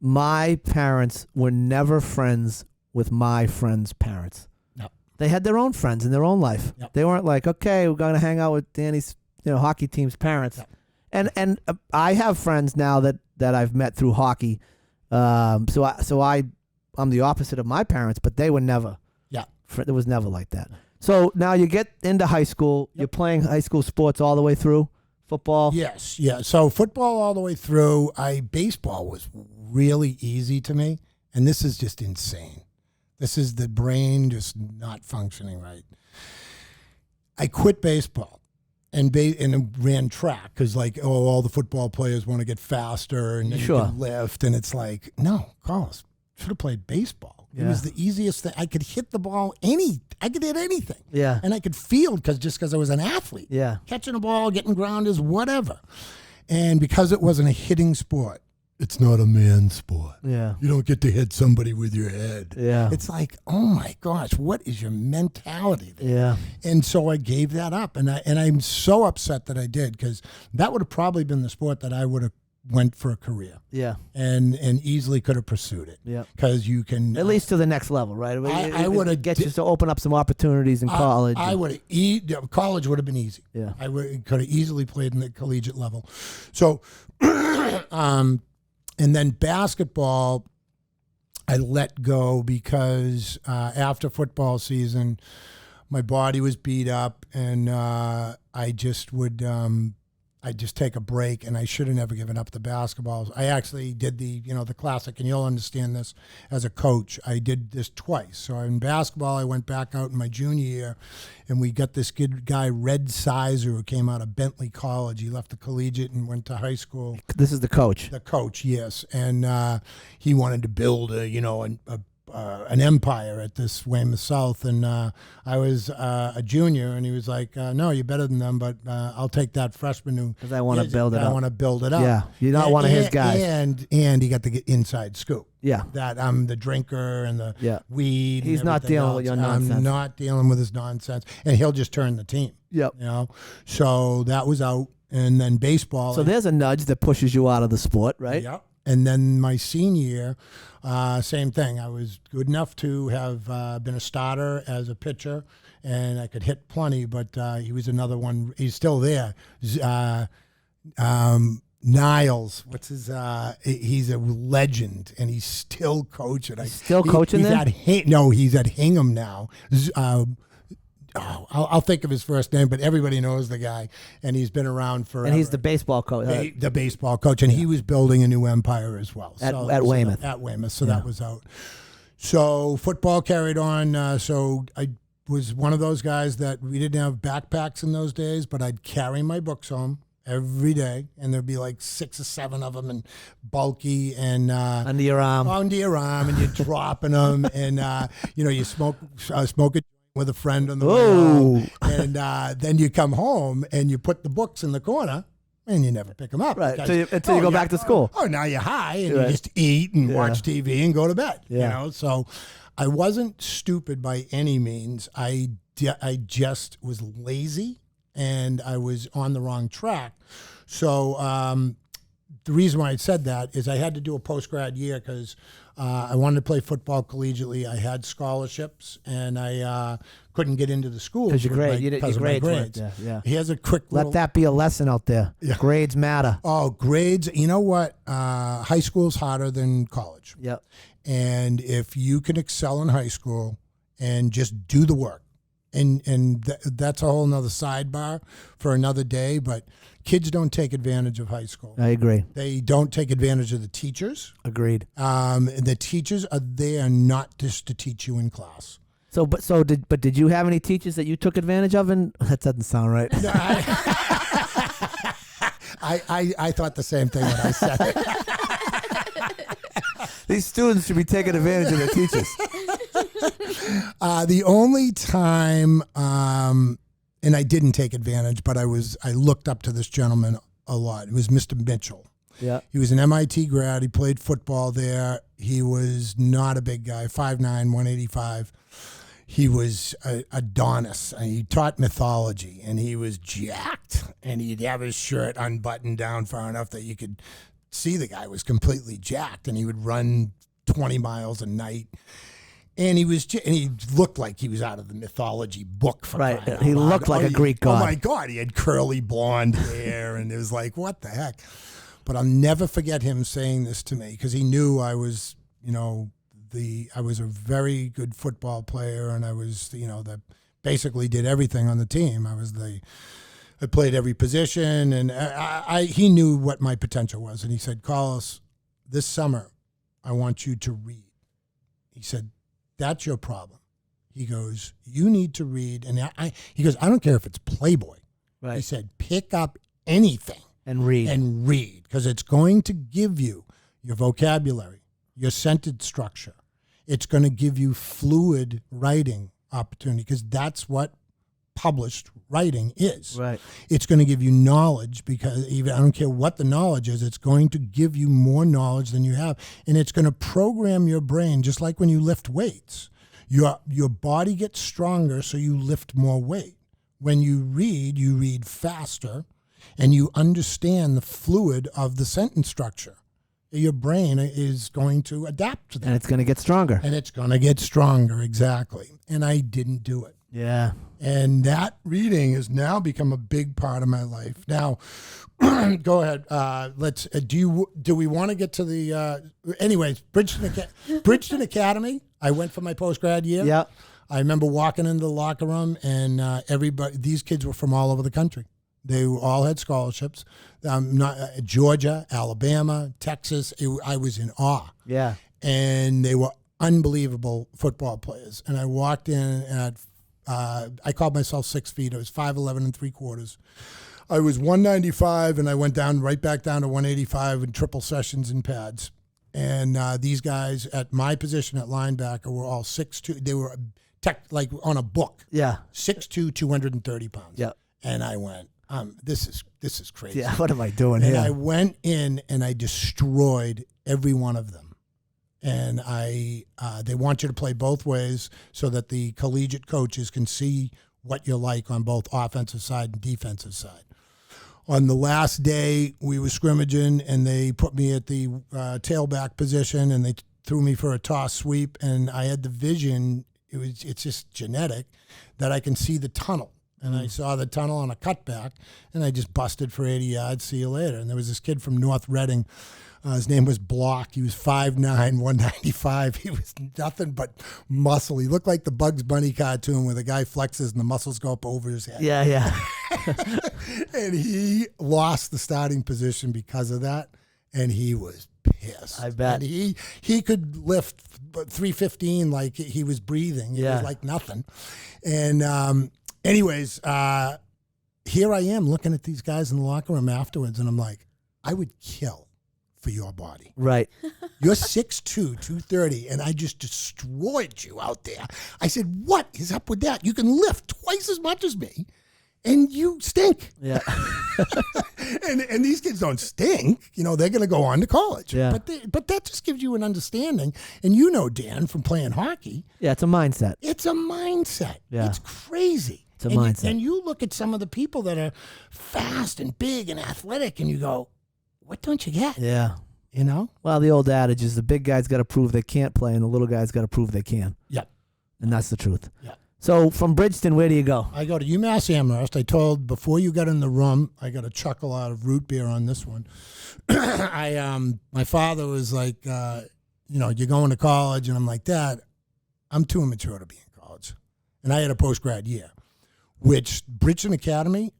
My parents were never friends with my friends' parents. No. They had their own friends in their own life. Yep. They weren't like, okay, we're going to hang out with Danny's hockey team's parents. Yep. And I have friends now that I've met through hockey. I'm the opposite of my parents, but they were never. Yeah. It was never like that. So now you get into high school. You're playing high school sports all the way through. Football. Yes, yeah. So football all the way through. Baseball was really easy to me, and this is just insane. This is the brain just not functioning right. I quit baseball and ran track because all the football players want to get faster and then you can lift, and it's like, no, Collis, should have played baseball. Yeah. It was the easiest thing. I could hit the ball I could hit anything. Yeah. And I could field because I was an athlete. Yeah. Catching a ball, getting grounders, whatever. And because it wasn't a hitting sport, it's not a man's sport. Yeah. You don't get to hit somebody with your head. Yeah. It's like, oh my gosh, what is your mentality there? Yeah. And so I gave that up. And I'm so upset that I did, because that would have probably been the sport that I would have went for a career. Yeah. And easily could have pursued it. Yeah. Because you can at least to the next level, right? I would have get you to open up some opportunities in college. I would have college would have been easy. Yeah. I could have easily played in the collegiate level. So and then basketball I let go because after football season my body was beat up, and I just would I'd just take a break, and I should have never given up the basketball. I actually did the classic, and you'll understand this as a coach. I did this twice. So in basketball, I went back out in my junior year, and we got this good guy, Red Sizer, who came out of Bentley College. He left the collegiate and went to high school. This is the coach. The coach, yes. And he wanted to build a an empire at this Weymouth South, and I was a junior, and he was like, "No, you're better than them, but I'll take that freshman who." Because I want to build it up. I want to build it up. Yeah, you're not one of his guys. And he got the inside scoop. Yeah. That I'm the drinker and the weed. He's and not everything dealing else. with your nonsense. I'm not dealing with his nonsense, and he'll just turn the team. Yep. You know, so that was out, and then baseball. So there's a nudge that pushes you out of the sport, right? Yep. And then my senior year, same thing. I was good enough to have been a starter as a pitcher, and I could hit plenty, but he was another one. He's still there. Niles, what's his? He's a legend, and he's still coaching. He's still coaching there? He's at Hingham now. I'll think of his first name, but everybody knows the guy, and he's been around forever. And he's the baseball coach. The baseball coach, and he was building a new empire as well. At Weymouth. At Weymouth, so that was out. So football carried on. So I was one of those guys that we didn't have backpacks in those days, but I'd carry my books home every day, and there'd be like 6 or 7 of them, and bulky, and Under your arm, and you're dropping them, and you smoke it with a friend on the way home, and then you come home and you put the books in the corner, and you never pick them up. Right, until you go back to school. Now you're high, and you just eat and watch TV and go to bed. Yeah. So I wasn't stupid by any means. I just was lazy, and I was on the wrong track. So the reason why I said that is I had to do a post-grad year because I wanted to play football collegiately. I had scholarships, and I couldn't get into the school because your grades. My grades. Yeah. Here's a quick Let that be a lesson out there. Yeah. Grades matter. Oh, grades. You know what? High school's harder than college. Yep. And if you can excel in high school and just do the work, and that's a whole nother sidebar for another day, but kids don't take advantage of high school. I agree. They don't take advantage of the teachers. Agreed. The teachers are there not just to teach you in class. Did you have any teachers that you took advantage of? And that doesn't sound right. No, I thought the same thing when I said it. These students should be taking advantage of their teachers. The only time, and I didn't take advantage, but I looked up to this gentleman a lot. It was Mr. Mitchell. Yeah. He was an MIT grad. He played football there. He was not a big guy, 5'9", 185. He was Adonis. He taught mythology, and he was jacked. And he'd have his shirt unbuttoned down far enough that you could see the guy was completely jacked, and he would run 20 miles a night. And he looked like he was out of the mythology book. Right. He looked like a Greek god. Oh, my God. He had curly blonde hair, and it was like, what the heck? But I'll never forget him saying this to me because he knew I was, I was a very good football player, and I was, that basically did everything on the team. I played every position, and he knew what my potential was. And he said, Collis, this summer, I want you to read. He said, that's your problem. He goes, you need to read. And he goes, I don't care if it's Playboy. Right. He said, pick up anything. And read. Because it's going to give you your vocabulary, your sentence structure. It's going to give you fluid writing opportunity because that's what published writing is. Right. It's going to give you knowledge because I don't care what the knowledge is, it's going to give you more knowledge than you have. And it's going to program your brain just like when you lift weights. Your body gets stronger, so you lift more weight. When you read faster, and you understand the fluid of the sentence structure. Your brain is going to adapt to that. And it's going to get stronger. Exactly. And I didn't do it. Yeah. And that reading has now become a big part of my life. Now, go ahead. Do we want to get to the, anyways, Bridgeton Academy. I went for my post-grad year. Yeah. I remember walking into the locker room, and these kids were from all over the country. They all had scholarships. Georgia, Alabama, Texas. I was in awe. Yeah. And they were unbelievable football players. And I walked in at, I called myself 6 feet. I was 5'11" ¾ I was 195, and I went right back down to 185 in triple sessions and pads. And these guys at my position at linebacker were all 6'2". They were like on a book. Yeah. 6'2", 230 pounds. Yeah. And I went, this is crazy. Yeah. What am I doing And here? I went in and I destroyed every one of them. And they want you to play both ways so that the collegiate coaches can see what you're like on both offensive side and defensive side. On the last day, we were scrimmaging, and they put me at the tailback position, and they threw me for a toss sweep, and I had the vision, it's just genetic, that I can see the tunnel. And I saw the tunnel on a cutback, and I just busted for 80 yards, see you later. And there was this kid from North Reading. His name was Block. He was 5'9", 195. He was nothing but muscle. He looked like the Bugs Bunny cartoon where the guy flexes and the muscles go up over his head. Yeah, yeah. And he lost the starting position because of that, and he was pissed. I bet. And he could lift 315 like he was breathing. It was like nothing. And anyways, here I am looking at these guys in the locker room afterwards, and I'm like, I would kill for your body. Right. You're 6'2", 230, and I just destroyed you out there. I said, what is up with that? You can lift twice as much as me, and you stink. Yeah. and these kids don't stink. You know, they're going to go on to college. Yeah. But that just gives you an understanding. And you know, Dan, from playing hockey. Yeah, it's a mindset. It's a mindset. Yeah. It's crazy. It's a mindset. And you look at some of the people that are fast and big and athletic, and you go, what don't you get? Yeah. You know? Well, the old adage is the big guys got to prove they can't play, and the little guys got to prove they can. Yep. And that's the truth. Yeah. So from Bridgeton, where do you go? I go to UMass Amherst. I told before you got in the room, I got a chuckle out of root beer on this one. My father was like, you're going to college, and I'm like, Dad, I'm too immature to be in college. And I had a post-grad year, which Bridgeton Academy,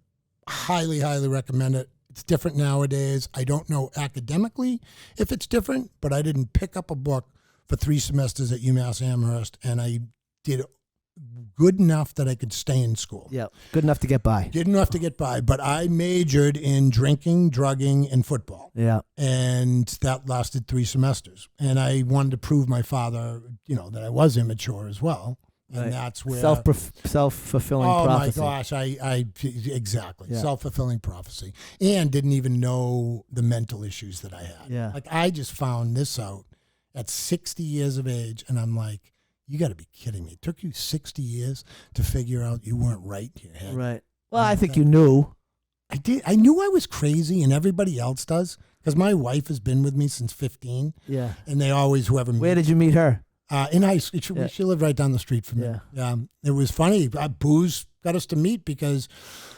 highly, highly recommend it. It's different nowadays. I don't know academically if it's different, but I didn't pick up a book for 3 semesters at UMass Amherst, and I did good enough that I could stay in school. Yeah, good enough to get by. Good enough to get by, but I majored in drinking, drugging, and football. Yeah. And that lasted 3 semesters. And I wanted to prove my father, that I was immature as well. And Right. that's where self-fulfilling prophecy. Oh my gosh, I exactly. Yeah. Self-fulfilling prophecy. And didn't even know the mental issues that I had. Yeah. Like I just found this out at 60 years of age, and I'm like, you got to be kidding me. It took you 60 years to figure out you weren't right in your head. Right. Well, I think you knew. I did. I knew I was crazy, and everybody else does, because my wife has been with me since 15. Yeah. And they always, whoever Where did you meet her? in high school. She lived right down the street from me. Yeah. It was funny. Booze got us to meet because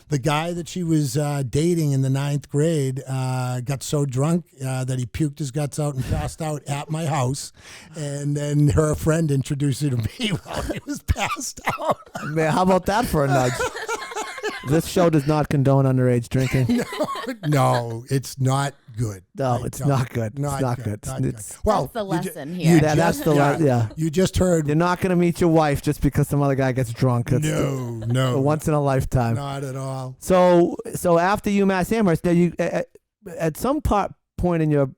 the guy that she was dating in the 9th grade got so drunk that he puked his guts out and passed out at my house. And then her friend introduced her to me while he was passed out. Man, how about that for a nudge? This show does not condone underage drinking. No, it's not good. No, it's not good. Not It's not good. good. Not good. It's- Well, That's the lesson you here. Yeah, that's the yeah. You just heard. You're not gonna meet your wife just because some other guy gets drunk. It's No, a once in a lifetime. not at all. So after UMass Amherst, now you at some point in your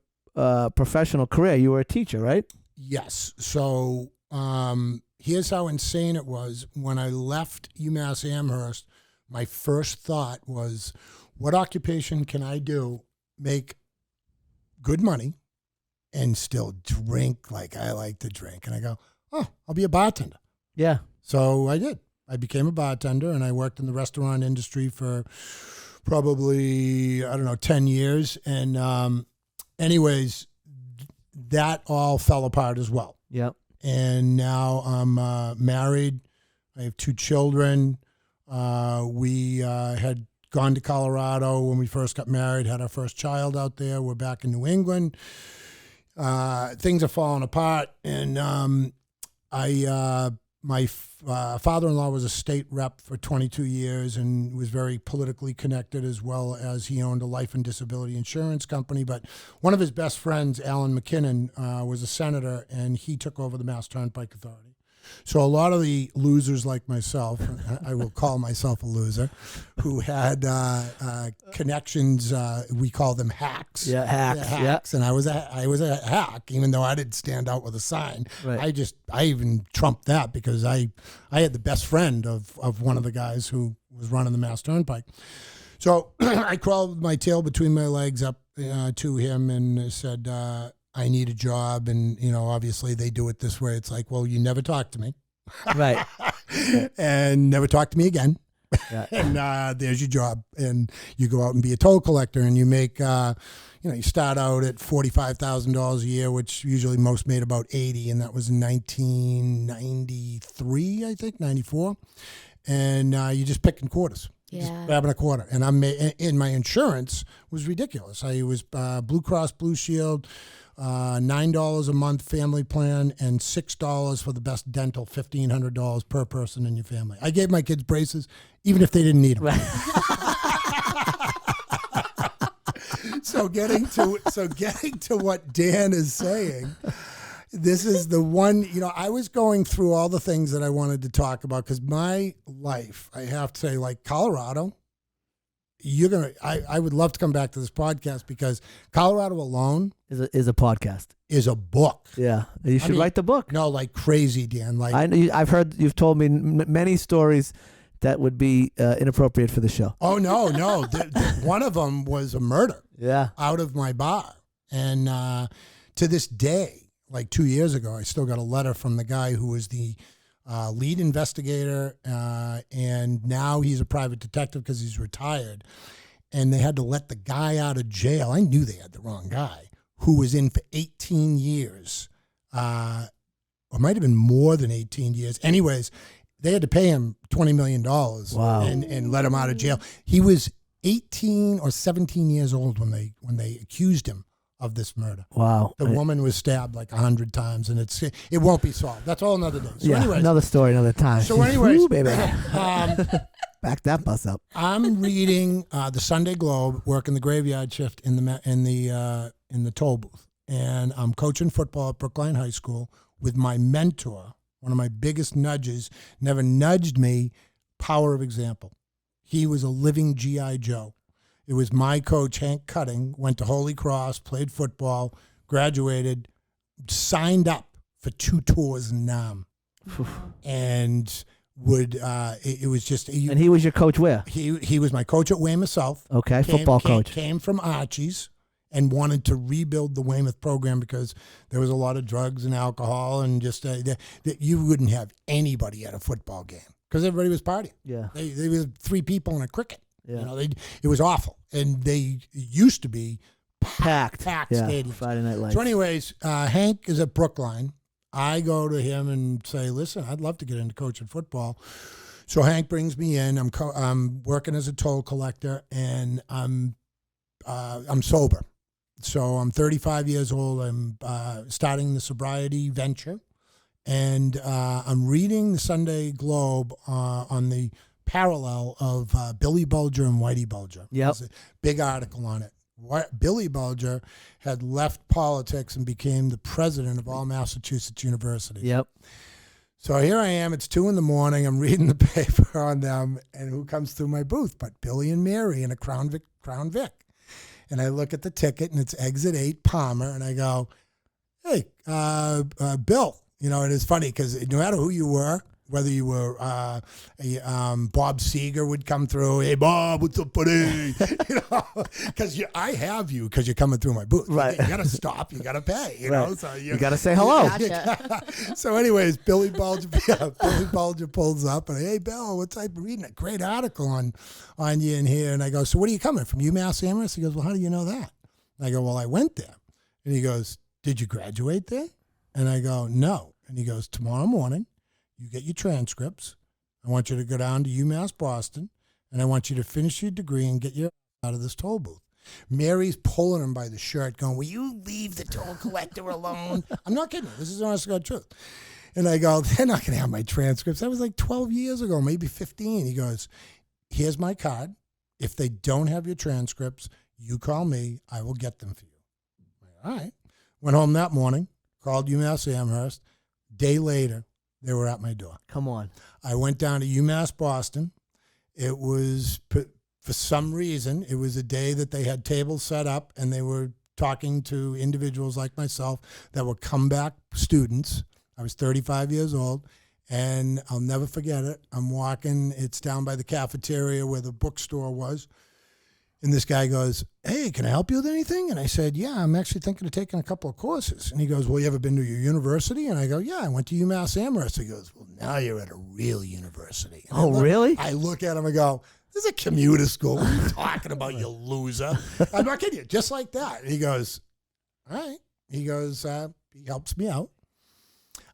professional career, you were a teacher, right? Yes. So here's how insane it was. When I left UMass Amherst, my first thought was, what occupation can I do, make good money, and still drink like I like to drink? And I go, oh, I'll be a bartender. Yeah. So I did. I became a bartender, and I worked in the restaurant industry for probably, 10 years. And anyways, that all fell apart as well. Yep. And now I'm married. I have 2 children. We had gone to Colorado when we first got married, had our first child out there. We're back in New England. Things are falling apart. And my father-in-law was a state rep for 22 years and was very politically connected, as well as he owned a life and disability insurance company. But one of his best friends, Alan McKinnon, was a senator, and he took over the Mass Turnpike Authority. So a lot of the losers like myself, I will call myself a loser, who had connections, we call them hacks. Yeah, hacks. Yeah, hacks. And I was a hack, even though I didn't stand out with a sign. Right. I even trumped that because I had the best friend of one of the guys who was running the Mass Turnpike. So I crawled with my tail between my legs up to him and said, I need a job. And, obviously they do it this way. It's like, well, you never talk to me. Right. And never talk to me again. Yeah. And there's your job. And you go out and be a toll collector and you make, you start out at $45,000 a year, which usually most made about 80. And that was in 1993, I think, 94. And you're just picking quarters. Just grabbing a quarter. And and my insurance was ridiculous. I was Blue Cross Blue Shield, $9 a month family plan, and $6 for the best dental, $1,500 per person in your family. I gave my kids braces, even if they didn't need them. So getting to what Dan is saying, this is the one, I was going through all the things that I wanted to talk about because my life, I have to say, like Colorado, I would love to come back to this podcast because Colorado alone is a podcast. Is a book. Yeah. You should write the book. No, like crazy, Dan. Like I've heard you've told me many stories that would be inappropriate for the show. Oh, no. One of them was a murder. Yeah. Out of my bar. And to this day, like 2 years ago, I still got a letter from the guy who was the lead investigator, and now he's a private detective because he's retired. And they had to let the guy out of jail. I knew they had the wrong guy, who was in for 18 years, or might have been more than 18 years. Anyways, they had to pay him $20 million Wow. and let him out of jail. He was 18 or 17 years old when they accused him of this murder. Wow. The woman was stabbed like 100 times, and it won't be solved. That's all another day. So anyways, another story, another time. So anyways, Ooh, baby. Back that bus up. I'm reading the Sunday Globe, working the graveyard shift in the toll booth, and I'm coaching football at Brookline High School with my mentor. One of my biggest nudges, never nudged me. Power of example. He was a living G.I. Joe. It was my coach, Hank Cutting, went to Holy Cross, played football, graduated, signed up for 2 tours in Nam. And it was just... And he was your coach where? He was my coach at Weymouth South. Okay, football coach. Came from Archie's and wanted to rebuild the Weymouth program because there was a lot of drugs and alcohol and just that you wouldn't have anybody at a football game because everybody was partying. Yeah. They was 3 people in a cricket. Yeah. It was awful. And they used to be packed stadiums. Friday Night Lights. So anyways, Hank is at Brookline. I go to him and say, listen, I'd love to get into coaching football. So Hank brings me in. I'm working as a toll collector, and I'm sober. So I'm 35 years old. I'm starting the sobriety venture. And I'm reading the Sunday Globe on the parallel of Billy Bulger and Whitey Bulger. Yep. There's a big article on it. Billy Bulger had left politics and became the president of all Massachusetts universities. Yep. So here I am. It's 2 a.m. I'm reading the paper on them, and who comes through my booth but Billy and Mary in a Crown Vic. And I look at the ticket, and it's exit 8 Palmer, and I go, hey, Bill. And it's funny because no matter who you were, whether you were Bob Seger would come through. Hey, Bob, what's up, buddy? Because I have you because you're coming through my booth. Right. You got to stop. You got to pay. You know, so you got to say hello. Gotcha. So, anyways, Billy Bulger pulls up and hey, Bill, what's up? Reading a great article on you in here, and I go, so what are you coming from? UMass Amherst? He goes, well, how do you know that? And I go, well, I went there. And he goes, did you graduate there? And I go, no. And he goes, tomorrow morning, you get your transcripts. I want you to go down to UMass Boston, and I want you to finish your degree and get your out of this toll booth. Mary's pulling him by the shirt, going, will you leave the toll collector alone? I'm not kidding. This is honest to God truth. And I go, they're not going to have my transcripts. That was like 12 years ago, maybe 15. He goes, here's my card. If they don't have your transcripts, you call me. I will get them for you. All right. Went home that morning, called UMass Amherst. Day later, They were at my door. Come on. I went down to UMass Boston. It was, for some reason, it was a day that they had tables set up and they were talking to individuals like myself that were comeback students. I was 35 years old, and I'll never forget it. I'm walking. It's down by the cafeteria where the bookstore was. And this guy goes, "Hey, can I help you with anything?" And I said, "Yeah, I'm actually thinking of taking a couple of courses." And he goes, "Well, you ever been to your university?" And I go, "Yeah, I went to UMass Amherst." He goes, "Well, now you're at a real university." And Really? I look at him and go, "This is a commuter school. What are you talking about, you loser?" I'm not kidding you. Just like that. And he goes, "All right." He goes, he helps me out.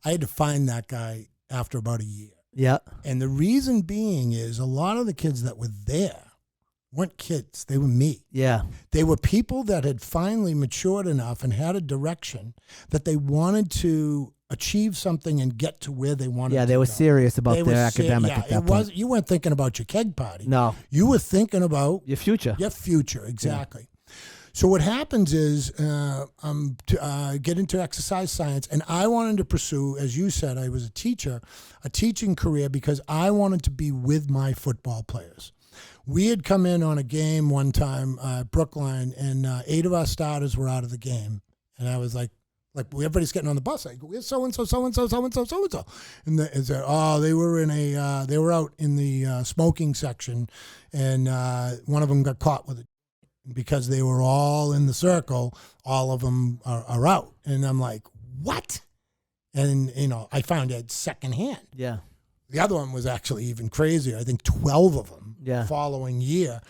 I had to find that guy after about a year. Yeah. And the reason being is a lot of the kids that were there weren't kids. They were me. Yeah. They were people that had finally matured enough and had a direction that they wanted to achieve something and get to where they wanted to Yeah, they were go. serious about They their were academic at that point. You weren't thinking about your keg party. No. You were thinking about Your future. your future, exactly. So what happens is I'm get into exercise science, and I wanted to pursue, as you said, I was a teaching career because I wanted to be with my football players. We had come in on a game one time, Brookline, and 8 of our starters were out of the game. And I was like everybody's getting on the bus. I go, "Where's so-and-so, so-and-so, so-and-so, so-and-so?" And they were out in the smoking section, and one of them got caught with it. Because they were all in the circle, all of them are out. And I'm like, "What?" And, I found it secondhand. Yeah. The other one was actually even crazier. I think 12 of them Yeah. following year.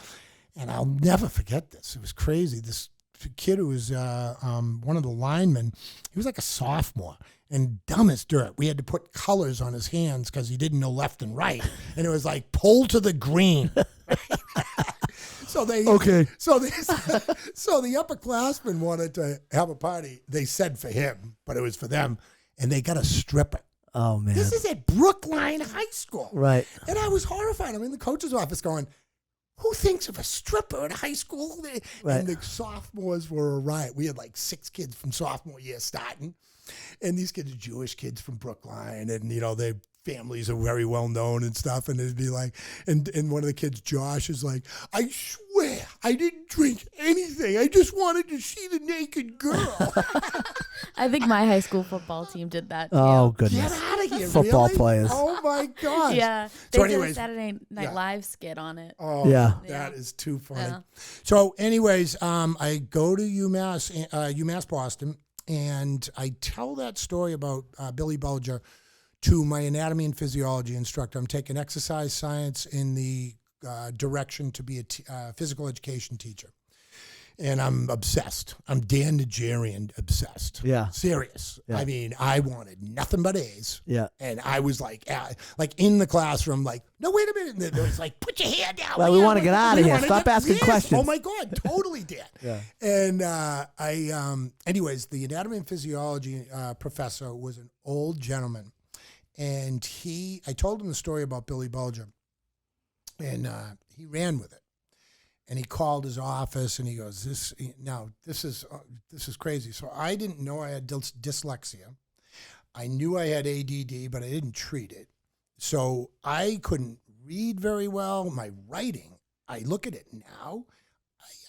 And I'll never forget this. It was crazy. This kid who was one of the linemen, he was like a sophomore and dumb as dirt. We had to put colors on his hands because he didn't know left and right. And it was like, "Pull to the green." So the upperclassmen wanted to have a party. They said for him, but it was for them. And they got a stripper. Oh, man. This is at Brookline High School. Right. And I was horrified. I'm in the coach's office going, "Who thinks of a stripper at high school?" Right. And the sophomores were a riot. We had like 6 kids from sophomore year starting. And these kids are Jewish kids from Brookline. And, their families are very well known and stuff. And it'd be like, and one of the kids, Josh, is like, "I swear I didn't drink anything. I just wanted to see the naked girl." I think my high school football team did that too. Oh, goodness. Get out of here. Football really? players. Oh, my gosh. Yeah. They So did anyways, a Saturday Night yeah. Live skit on it. Oh, Yeah. that is too funny. Yeah. So, anyways, I go to UMass Boston, and I tell that story about Billy Bulger to my anatomy and physiology instructor. I'm taking exercise science in the direction to be a physical education teacher. And I'm obsessed. I'm Dan Nigerian obsessed. Yeah. Serious. Yeah. I mean, I wanted nothing but A's. Yeah. And I was like in the classroom, like, "No, wait a minute." And it was like, "Put your hand down." Well, we want to get out of We here. wanna Stop get- asking yes. questions. Oh my God, totally Dan. Yeah. And anyways, the anatomy and physiology professor was an old gentleman. And I told him the story about Billy Bulger. And he ran with it. And he called his office and he goes, "This is crazy." So I didn't know I had dyslexia. I knew I had ADD, but I didn't treat it. So I couldn't read very well. My writing, I look at it now,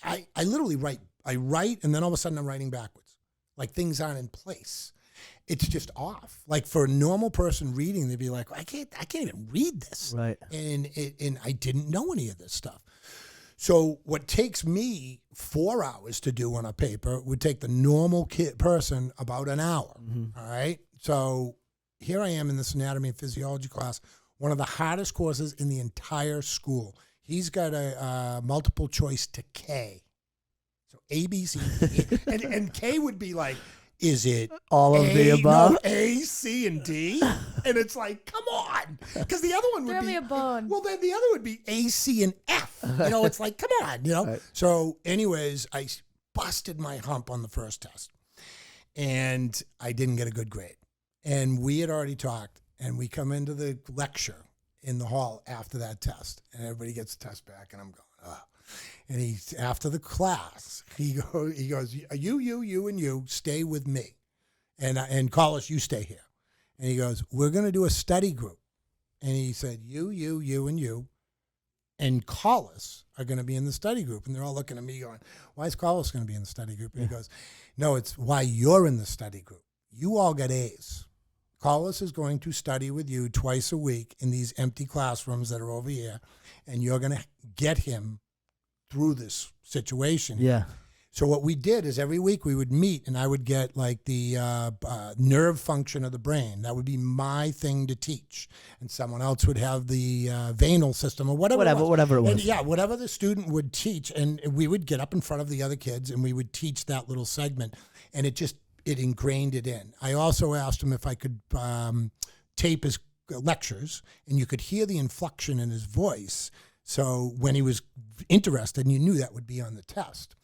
I literally write. I write, and then all of a sudden I'm writing backwards. Like things aren't in place. It's just off. Like for a normal person reading, they'd be like, I can't even read this. Right. And I didn't know any of this stuff. So what takes me 4 hours to do on a paper would take the normal person about an hour. Mm-hmm. All right. So here I am in this anatomy and physiology class, one of the hardest courses in the entire school. He's got a multiple choice to K. So A, B, C, D. and K would be like, is it All of the above? No, A, C, and D? And it's like, come on. Because the other one would Throw be. me a bone. Well, then the other would be A, C, and F. It's like, come on, Right. So, anyways, I busted my hump on the first test. And I didn't get a good grade. And we had already talked. And we come into the lecture in the hall after that test. And everybody gets the test back. And I'm going, ugh. And after the class, he goes, you, and you stay with me. And Collis, you stay here. And he goes, we're going to do a study group. And he said, you, and you, and Collis are going to be in the study group. And they're all looking at me going, why is Collis going to be in the study group? And he goes, no, it's why you're in the study group. You all got A's. Collis is going to study with you twice a week in these empty classrooms that are over here, and you're going to get him through this situation. Yeah. So what we did is every week we would meet, and I would get like the nerve function of the brain. That would be my thing to teach, and someone else would have the venal system or whatever it was. And yeah, whatever the student would teach, and we would get up in front of the other kids, and we would teach that little segment, and it ingrained it in. I also asked him if I could tape his lectures, and you could hear the inflection in his voice. So when he was interested, and you knew that would be on the test.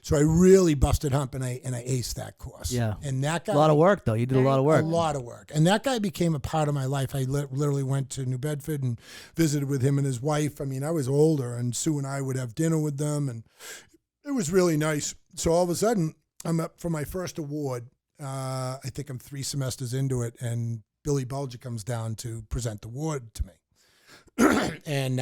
So I really busted hump, and I aced that course. Yeah. And that guy, A lot of work, though. You did a lot of work. A lot of work. And that guy became a part of my life. I literally went to New Bedford and visited with him and his wife. I mean, I was older, and Sue and I would have dinner with them, and it was really nice. So all of a sudden, I'm up for my first award. I think I'm 3 semesters into it, and Billy Bulger comes down to present the award to me. And,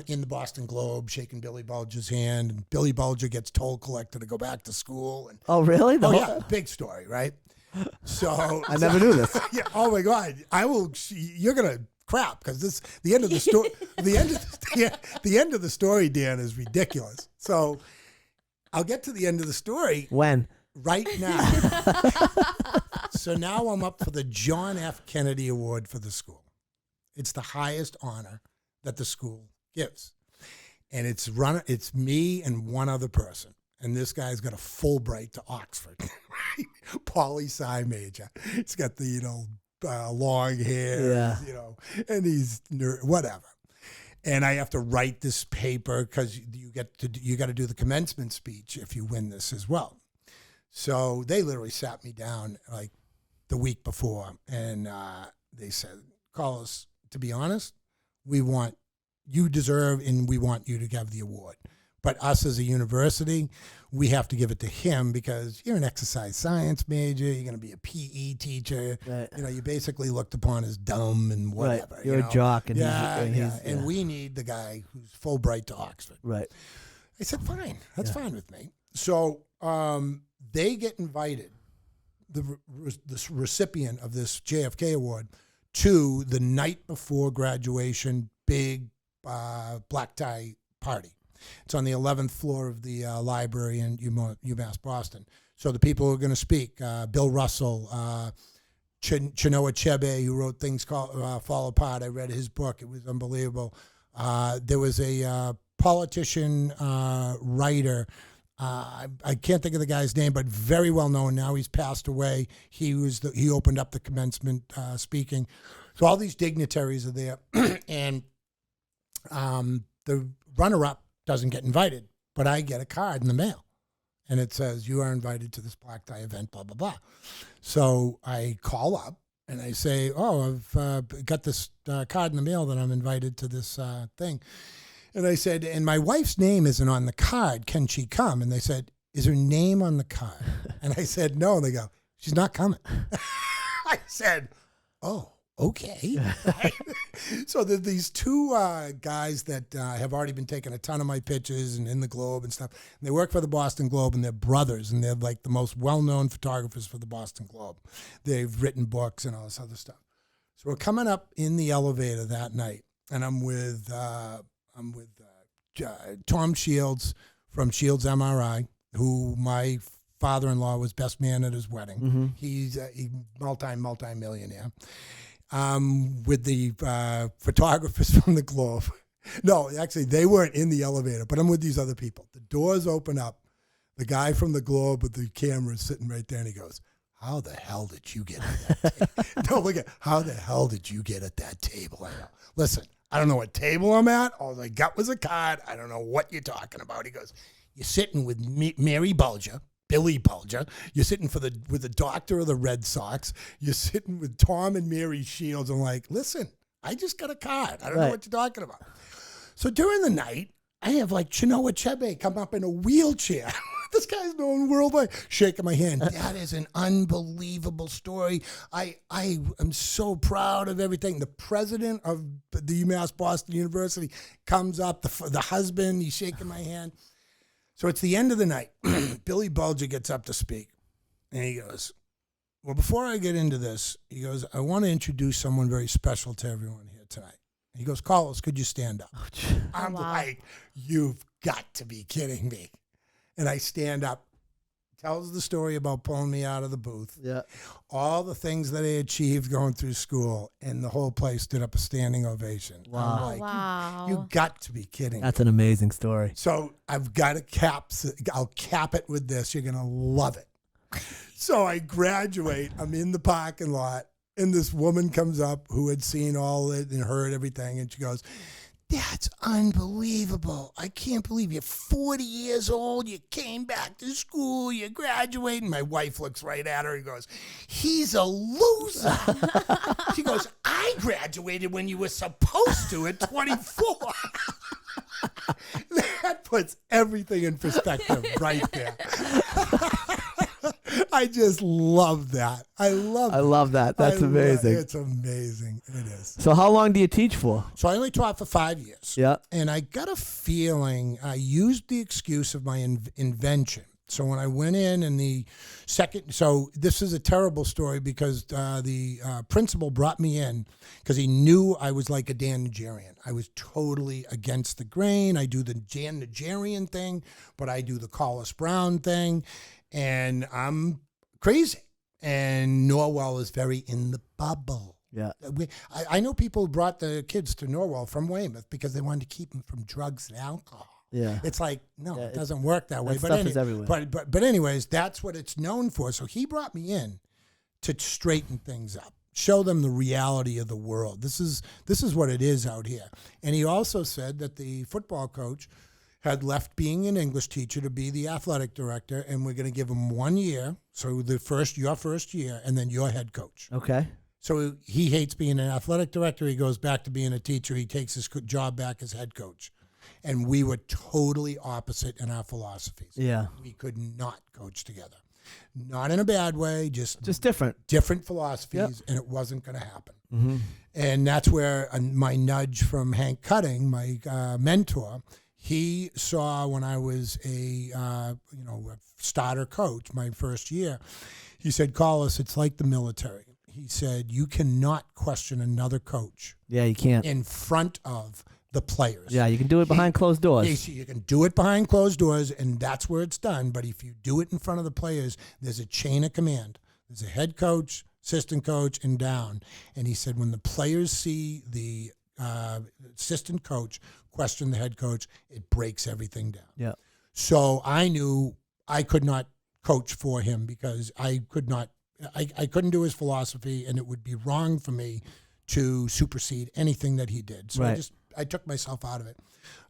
in the Boston Globe, shaking Billy Bulger's hand, and Billy Bulger gets toll collector to go back to school. And Oh, really? yeah, big story, right? So I never knew this. Yeah. Oh my God, you're gonna crap because the end of the story, the end of the story, Dan, is ridiculous. So I'll get to the end of the story When? right now. So now I'm up for the John F. Kennedy Award for the school. It's the highest honor that the school gives. And it's me and one other person. And this guy's got a Fulbright to Oxford, poli-sci major. He's got the, long hair, and he's whatever. And I have to write this paper because you got to do the commencement speech if you win this as well. So they literally sat me down like the week before, and they said, Collis, to be honest, you deserve and we want you to have the award. But us as a university, we have to give it to him because you're an exercise science major. You're going to be a PE teacher. Right. You basically looked upon as dumb and whatever. Right. You're a jock. And and we need the guy who's Fulbright to Oxford. Right. I said, fine. That's fine with me. So they get invited, the recipient of this JFK award, to the night before graduation big black tie party. It's on the 11th floor of the library in UMass Boston. So the people who are going to speak, Bill Russell, Chinua Achebe, who wrote Things Fall Apart. I read his book. It was unbelievable. There was a politician, writer, I can't think of the guy's name, but very well known now. He's passed away. He opened up the commencement speaking. So all these dignitaries are there, and the runner-up doesn't get invited, but I get a card in the mail, and it says you are invited to this black tie event. Blah blah blah. So I call up and I say, "Oh, I've got this card in the mail that I'm invited to this thing." And I said, and my wife's name isn't on the card. Can she come? And they said, is her name on the card? And I said, no. And they go, she's not coming. I said, oh, okay. So there's these 2 guys that have already been taking a ton of my pictures and in the Globe and stuff. And they work for the Boston Globe, and they're brothers, and they're like the most well-known photographers for the Boston Globe. They've written books and all this other stuff. So we're coming up in the elevator that night, and I'm with Tom Shields from Shields MRI, who my father-in-law was best man at his wedding. Mm-hmm. He's a multi-millionaire. With the photographers from the Globe. No, actually, they weren't in the elevator, but I'm with these other people. The doors open up. The guy from the Globe with the camera is sitting right there, and he goes, how the hell did you get at that table? No, look at how the hell did you get at that table? I go, listen, I don't know what table I'm at. All I got was a card. I don't know what you're talking about. He goes, you're sitting with Mary Bulger, Billy Bulger. You're sitting with the doctor of the Red Sox. You're sitting with Tom and Mary Shields. I'm like, listen, I just got a card. I don't know what you're talking about. So during the night, I have like Chinua Achebe come up in a wheelchair This guy's known worldwide. Shaking my hand. That is an unbelievable story. I am so proud of everything. The president of the UMass Boston University comes up. The husband, he's shaking my hand. So it's the end of the night. Billy Bulger gets up to speak. And he goes, well, before I get into this, he goes, I want to introduce someone very special to everyone here tonight. He goes, Collis, could you stand up? I'm like, you've got to be kidding me. And I stand up, tells the story about pulling me out of the booth, all the things that I achieved going through school, and the whole place stood up a standing ovation. Wow. I'm like, you got to be kidding. That's an amazing story. So I've got to I'll cap it with this. You're going to love it. So I graduate. I'm in the parking lot, and this woman comes up who had seen all it and heard everything, and she goes, that's unbelievable. I can't believe you're 40 years old. You came back to school. You graduated. And my wife looks right at her and goes, he's a loser. She goes, I graduated when you were supposed to at 24. That puts everything in perspective right there. I just love that. I love that. That's amazing. It's amazing. It is. So how long do you teach for? So I only taught for 5 years. Yeah. And I got a feeling I used the excuse of my invention. So when I went in the second, so this is a terrible story because the principal brought me in because he knew I was like a Dan Nigerian. I was totally against the grain. I do the Dan Nigerian thing, but I do the Collis Brown thing, and I'm crazy. And Norwell is very in the bubble. Yeah. I know people who brought the kids to Norwell from Weymouth because they wanted to keep them from drugs and alcohol. Yeah. It's like, no, it doesn't work that way. That stuff is everywhere. But anyways, that's what it's known for. So he brought me in to straighten things up, show them the reality of the world. This is what it is out here. And he also said that the football coach had left being an English teacher to be the athletic director, and we're going to give him 1 year. So your first year, and then your head coach. Okay. So he hates being an athletic director. He goes back to being a teacher. He takes his job back as head coach. And we were totally opposite in our philosophies. Yeah. We could not coach together. Not in a bad way, just different. Different philosophies, and it wasn't going to happen. Mm-hmm. And that's where my nudge from Hank Cutting, my mentor, he saw when I was a starter coach my first year. He said, Collis, it's like the military. He said, you cannot question another coach. Yeah, you can't. In front of the players. Yeah, you can do it behind closed doors. You can do it behind closed doors, and that's where it's done. But if you do it in front of the players, there's a chain of command. There's a head coach, assistant coach, and down. And he said when the players see the assistant coach question the head coach, it breaks everything down. Yeah. So I knew I could not coach for him because I couldn't do his philosophy, and it would be wrong for me to supersede anything that he did. So right. I took myself out of it.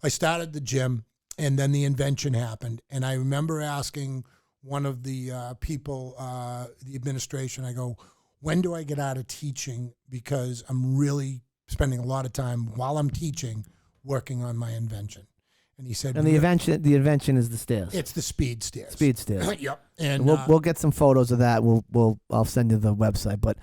I started the gym, and then the invention happened. And I remember asking one of the people, the administration, I go, when do I get out of teaching? Because I'm really spending a lot of time while I'm teaching working on my invention. And he said, and the invention is the stairs. It's the speed stairs. Speed stairs. Yep. And we'll get some photos of that. I'll send you the website. But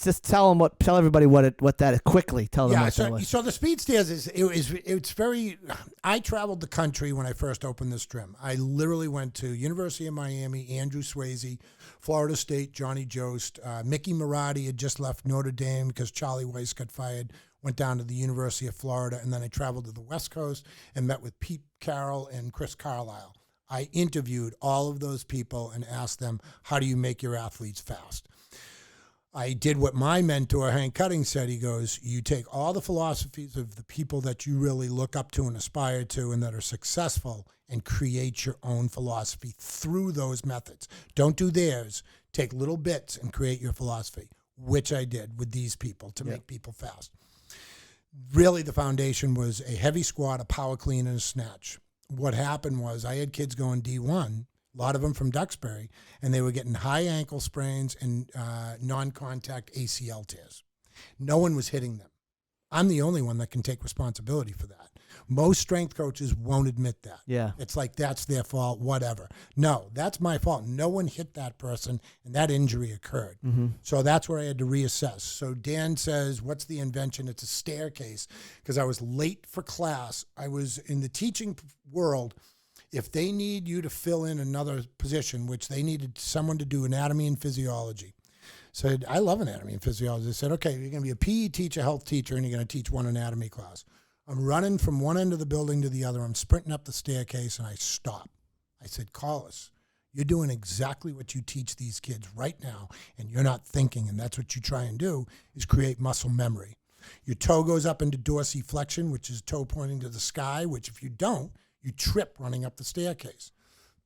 just tell everybody what that is quickly. Tell them what that was. So the speed stairs it's very. I traveled the country when I first opened this gym. I literally went to University of Miami, Andrew Swayze, Florida State, Johnny Jost, Mickey Marotti had just left Notre Dame because Charlie Weiss got fired. Went down to the University of Florida, and then I traveled to the West Coast and met with Pete Carroll and Chris Carlisle. I interviewed all of those people and asked them, how do you make your athletes fast? I did what my mentor, Hank Cutting, said. He goes, you take all the philosophies of the people that you really look up to and aspire to and that are successful and create your own philosophy through those methods. Don't do theirs. Take little bits and create your philosophy, which I did with these people to make people fast. Really, the foundation was a heavy squat, a power clean, and a snatch. What happened was I had kids going D1, a lot of them from Duxbury, and they were getting high ankle sprains and non-contact ACL tears. No one was hitting them. I'm the only one that can take responsibility for that. Most strength coaches won't admit that. Yeah. It's like, that's their fault, whatever. No, that's my fault. No one hit that person, and that injury occurred. Mm-hmm. So that's where I had to reassess. So Dan says, what's the invention? It's a staircase, because I was late for class. I was in the teaching world. If they need you to fill in another position, which they needed someone to do anatomy and physiology, said, I love anatomy and physiology. They said, okay, you're going to be a PE teacher, health teacher, and you're going to teach one anatomy class. I'm running from one end of the building to the other. I'm sprinting up the staircase, and I stop. I said, Collis, you're doing exactly what you teach these kids right now, and you're not thinking, and that's what you try and do, is create muscle memory. Your toe goes up into dorsiflexion, which is toe pointing to the sky, which if you don't, you trip running up the staircase.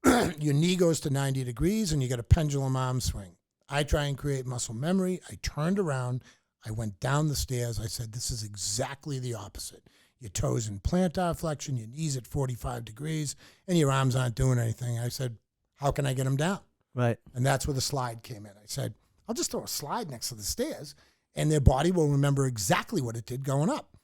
Your knee goes to 90 degrees, and you get a pendulum arm swing. I try and create muscle memory. I turned around. I went down the stairs. I said, this is exactly the opposite. Your toes in plantar flexion, your knees at 45 degrees, and your arms aren't doing anything. I said, how can I get them down? Right. And that's where the slide came in. I said, I'll just throw a slide next to the stairs, and their body will remember exactly what it did going up.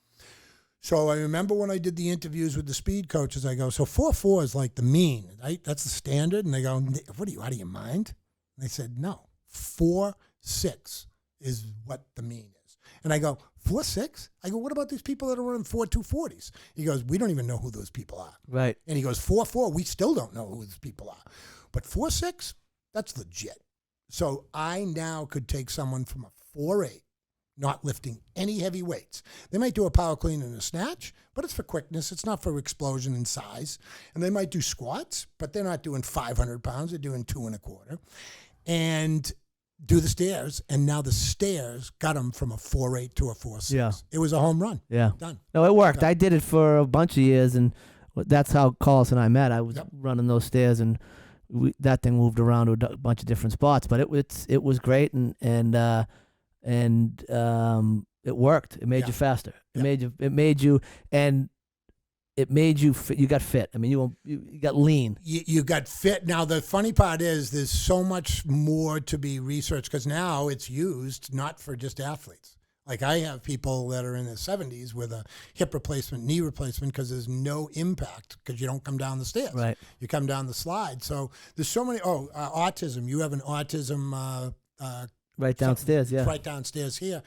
So I remember when I did the interviews with the speed coaches, I go, so 4.4 is like the mean, right? That's the standard. And they go, what are you, out of your mind? And they said, no, 4.6 is what the mean is. And I go, 4.6? I go, what about these people that are running 4.240s? He goes, we don't even know who those people are. Right. And he goes, 4.4, we still don't know who those people are. But 4.6, that's legit. So I now could take someone from a 4.8, not lifting any heavy weights. They might do a power clean and a snatch, but it's for quickness. It's not for explosion and size. And they might do squats, but they're not doing 500 pounds. They're doing 2.25. And do the stairs, and now the stairs got them from a 4.8 to a 4.6. Yeah. It was a home run. Yeah. Done. No, it worked. Yeah. I did it for a bunch of years, and that's how Collis and I met. I was running those stairs, and that thing moved around to a bunch of different spots, but it was great, and it worked. It made you faster. It made you you got fit. I mean, you got lean. You got fit. Now, the funny part is there's so much more to be researched, because now it's used not for just athletes. Like, I have people that are in their 70s with a hip replacement, knee replacement, because there's no impact, because you don't come down the stairs. Right. You come down the slide. So there's so many. Autism. You have an autism. Right downstairs, yeah. Right downstairs here.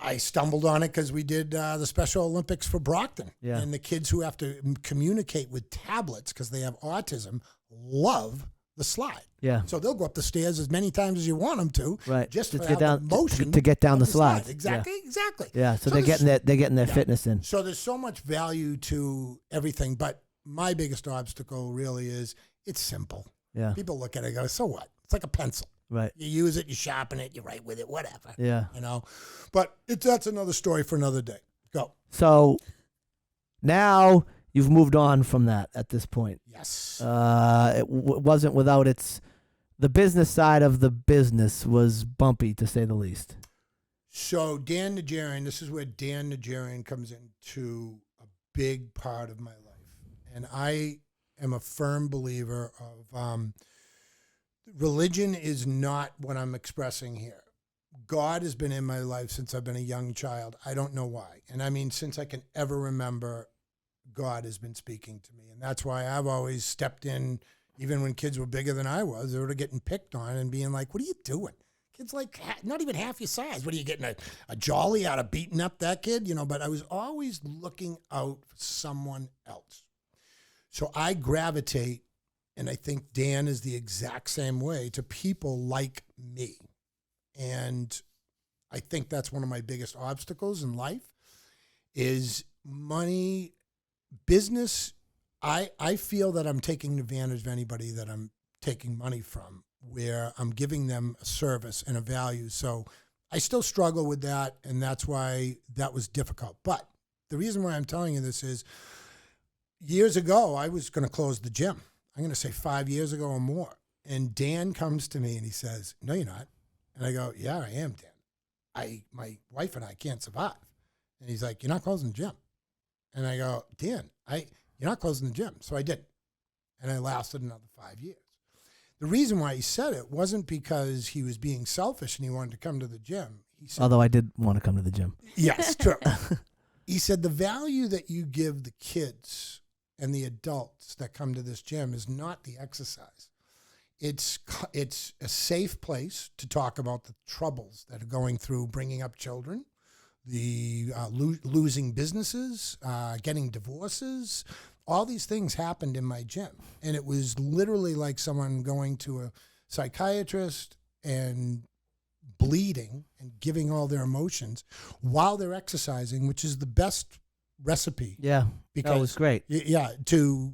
I stumbled on it because we did the Special Olympics for Brockton. Yeah. And the kids who have to communicate with tablets because they have autism love the slide. Yeah. So they'll go up the stairs as many times as you want them to. Right. Just to get have down the motion to get down the slide. slides. Exactly. Exactly. Yeah. So they're getting their fitness in. So there's so much value to everything, but my biggest obstacle really is it's simple. Yeah. People look at it and go, so what? It's like a pencil. Right. You use it, you sharpen it, you write with it, whatever. Yeah. You know, but that's another story for another day. Go. So now you've moved on from that at this point. Yes. It wasn't without the business side of the business was bumpy, to say the least. So Dan Nigerian, this is where Dan Nigerian comes into a big part of my life. And I am a firm believer of religion is not what I'm expressing here. God has been in my life since I've been a young child. I don't know why. And I mean, since I can ever remember, God has been speaking to me. And that's why I've always stepped in, even when kids were bigger than I was, they were getting picked on and being like, what are you doing? Kids like not even half your size. What are you getting, a jolly out of beating up that kid? You know, but I was always looking out for someone else. So I gravitate, and I think Dan is the exact same way, to people like me. And I think that's one of my biggest obstacles in life is money, business. I feel that I'm taking advantage of anybody that I'm taking money from, where I'm giving them a service and a value. So I still struggle with that, and that's why that was difficult. But the reason why I'm telling you this is years ago, I was going to close the gym. I'm going to say 5 years ago or more. And Dan comes to me and he says, no, you're not. And I go, yeah, I am, Dan. My wife and I can't survive. And he's like, you're not closing the gym. And I go, Dan, you're not closing the gym. So I did. And I lasted another 5 years. The reason why he said it wasn't because he was being selfish and he wanted to come to the gym. He said, Although I did want to come to the gym. yes, true. He said the value that you give the kids and the adults that come to this gym is not the exercise. It's a safe place to talk about the troubles that are going through bringing up children, the losing businesses, getting divorces. All these things happened in my gym. And it was literally like someone going to a psychiatrist and bleeding and giving all their emotions while they're exercising, which is the best recipe. Yeah, because that was great. Yeah, to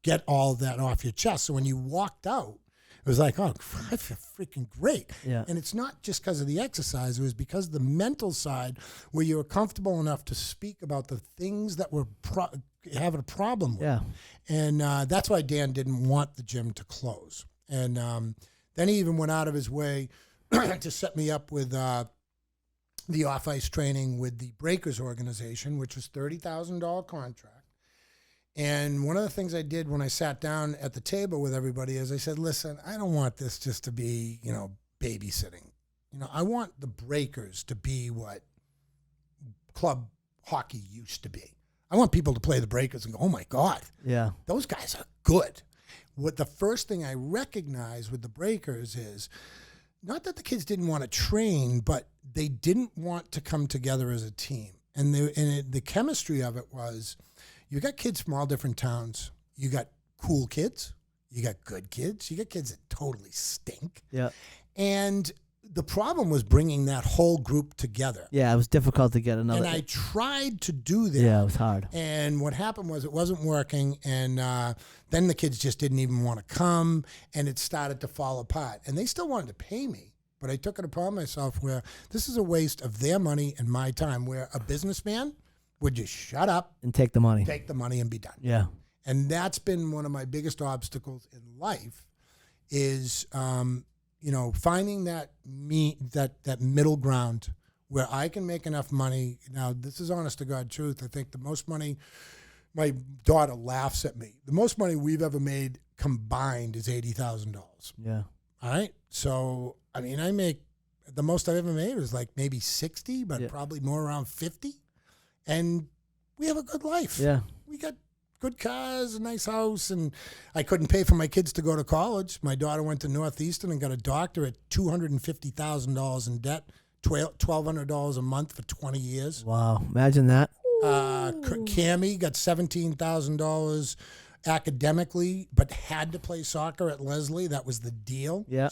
get all that off your chest. So when you walked out, it was like, oh, I feel freaking great. Yeah. And it's not just because of the exercise. It was because of the mental side where you were comfortable enough to speak about the things that were having a problem with. Yeah. And that's why Dan didn't want the gym to close. And then he even went out of his way to set me up with the off-ice training with the Breakers organization, which was $30,000 contract. And one of the things I did when I sat down at the table with everybody is I said, listen, I don't want this just to be, babysitting. I want the Breakers to be what club hockey used to be. I want people to play the Breakers and go, oh my God, Yeah. those guys are good. What the first thing I recognize with the Breakers is not that the kids didn't want to train, but they didn't want to come together as a team. And the chemistry of it was, you got kids from all different towns. You got cool kids. You got good kids. You got kids that totally stink. Yeah. And the problem was bringing that whole group together. Yeah, it was difficult to get another. And I tried to do that. Yeah, it was hard. And what happened was it wasn't working. And then the kids just didn't even want to come. And it started to fall apart. And they still wanted to pay me. But I took it upon myself where this is a waste of their money and my time, where a businessman would just shut up, And take the money. take the money, and be done. Yeah. And that's been one of my biggest obstacles in life is, finding that middle ground where I can make enough money. Now, this is honest to God truth. I think the most money, my daughter laughs at me. The most money we've ever made combined is $80,000. Yeah. All right. So, I make, the most I've ever made was like maybe 60, but Yeah. probably more around 50. And we have a good life. Yeah. We got good cars, a nice house, and I couldn't pay for my kids to go to college. My daughter went to Northeastern and got a doctorate, $250,000 in debt, $1,200 a month for 20 years. Wow. Imagine that. Cammie got $17,000 academically, but had to play soccer at Leslie. That was the deal. Yeah.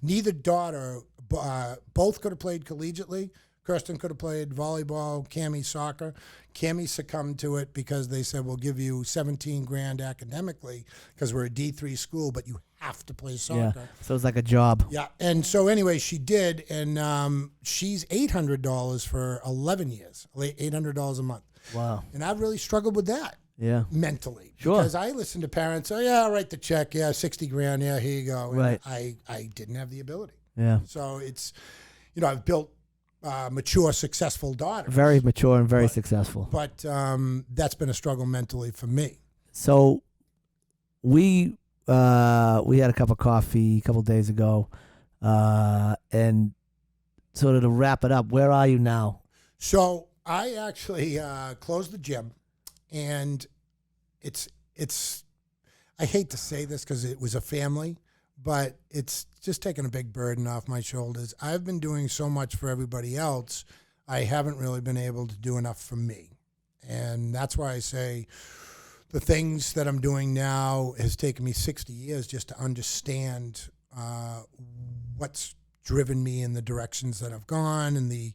Neither daughter, both could have played collegiately. Kirsten could have played volleyball, Cammie soccer. Cammie succumbed to it because they said, we'll give you $17,000 academically because we're a D3 school, but you have to play soccer. Yeah. So it's like a job. Yeah. And so anyway, she did. And she's $800 for 11 years, $800 a month. Wow. And I've really struggled with that. Yeah. Mentally. Sure. Because I listen to parents, oh yeah, I'll write the check, yeah, $60,000, yeah, here you go. And Right. I didn't have the ability. Yeah. So it's, I've built mature, successful daughters. Very mature and very successful. But that's been a struggle mentally for me. So we had a cup of coffee a couple days ago, and sort of to wrap it up, where are you now? So I actually closed the gym, and it's I hate to say this because it was a family, but it's just taken a big burden off my shoulders. I've been doing so much for everybody else, I haven't really been able to do enough for me. And that's why I say the things that I'm doing now has taken me 60 years just to understand what's driven me in the directions that I've gone and the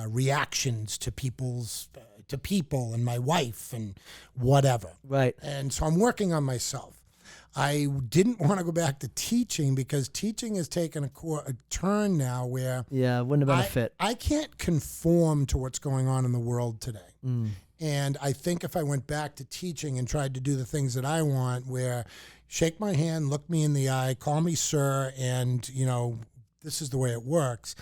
reactions to people and my wife and whatever. Right. And so I'm working on myself. I didn't want to go back to teaching because teaching has taken a turn now where Yeah, it wouldn't have been a fit. I can't conform to what's going on in the world today. And I think if I went back to teaching and tried to do the things that I want, where shake my hand, look me in the eye, call me sir, and, this is the way it works,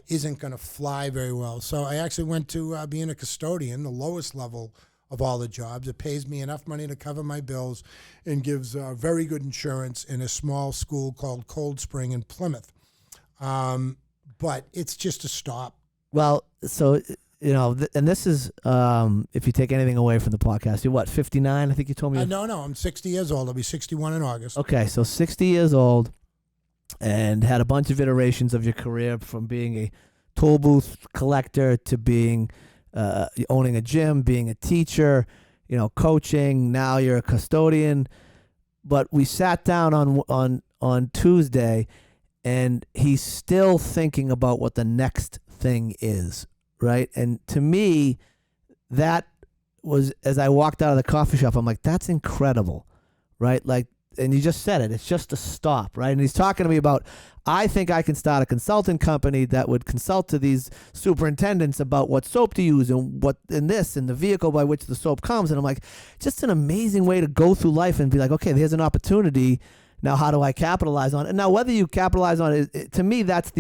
isn't going to fly very well. So I actually went to being a custodian, the lowest level of all the jobs. It pays me enough money to cover my bills and gives very good insurance in a small school called Cold Spring in Plymouth. but it's just a stop. Well, so and this is if you take anything away from the podcast, you're what, 59? I think you told me. No, I'm 60 years old. I'll be 61 in August. Okay, so 60 years old, and had a bunch of iterations of your career, from being a toll booth collector to being owning a gym, being a teacher, coaching. Now you're a custodian. But we sat down on Tuesday, and he's still thinking about what the next thing is, right? And to me, that was, as I walked out of the coffee shop, I'm like, that's incredible, right? Like, and you just said it, it's just a stop, right? And he's talking to me about, I think I can start a consulting company that would consult to these superintendents about what soap to use and what in this and the vehicle by which the soap comes. And I'm like, just an amazing way to go through life and be like, okay, there's an opportunity. Now, how do I capitalize on it? And now, whether you capitalize on it, to me, that's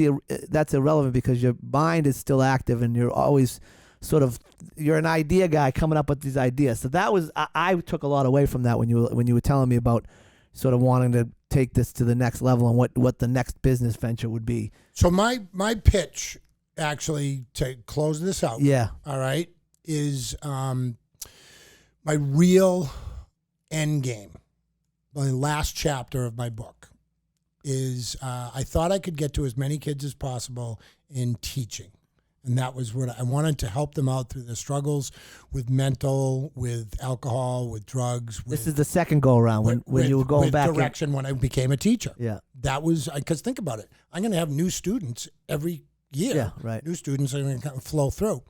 irrelevant, because your mind is still active and you're always you're an idea guy coming up with these ideas. So that was, I took a lot away from that when you were telling me about sort of wanting to take this to the next level and what the next business venture would be. So my pitch, actually, to close this out, all right, is my real end game. My last chapter of my book is I thought I could get to as many kids as possible in teaching. And that was what I wanted, to help them out through their struggles with mental, with alcohol, with drugs. This is the second go around when you were going back. Direction when I became a teacher. Yeah. That was, because think about it. I'm going to have new students every year. Yeah, right. New students are going to kind of flow through.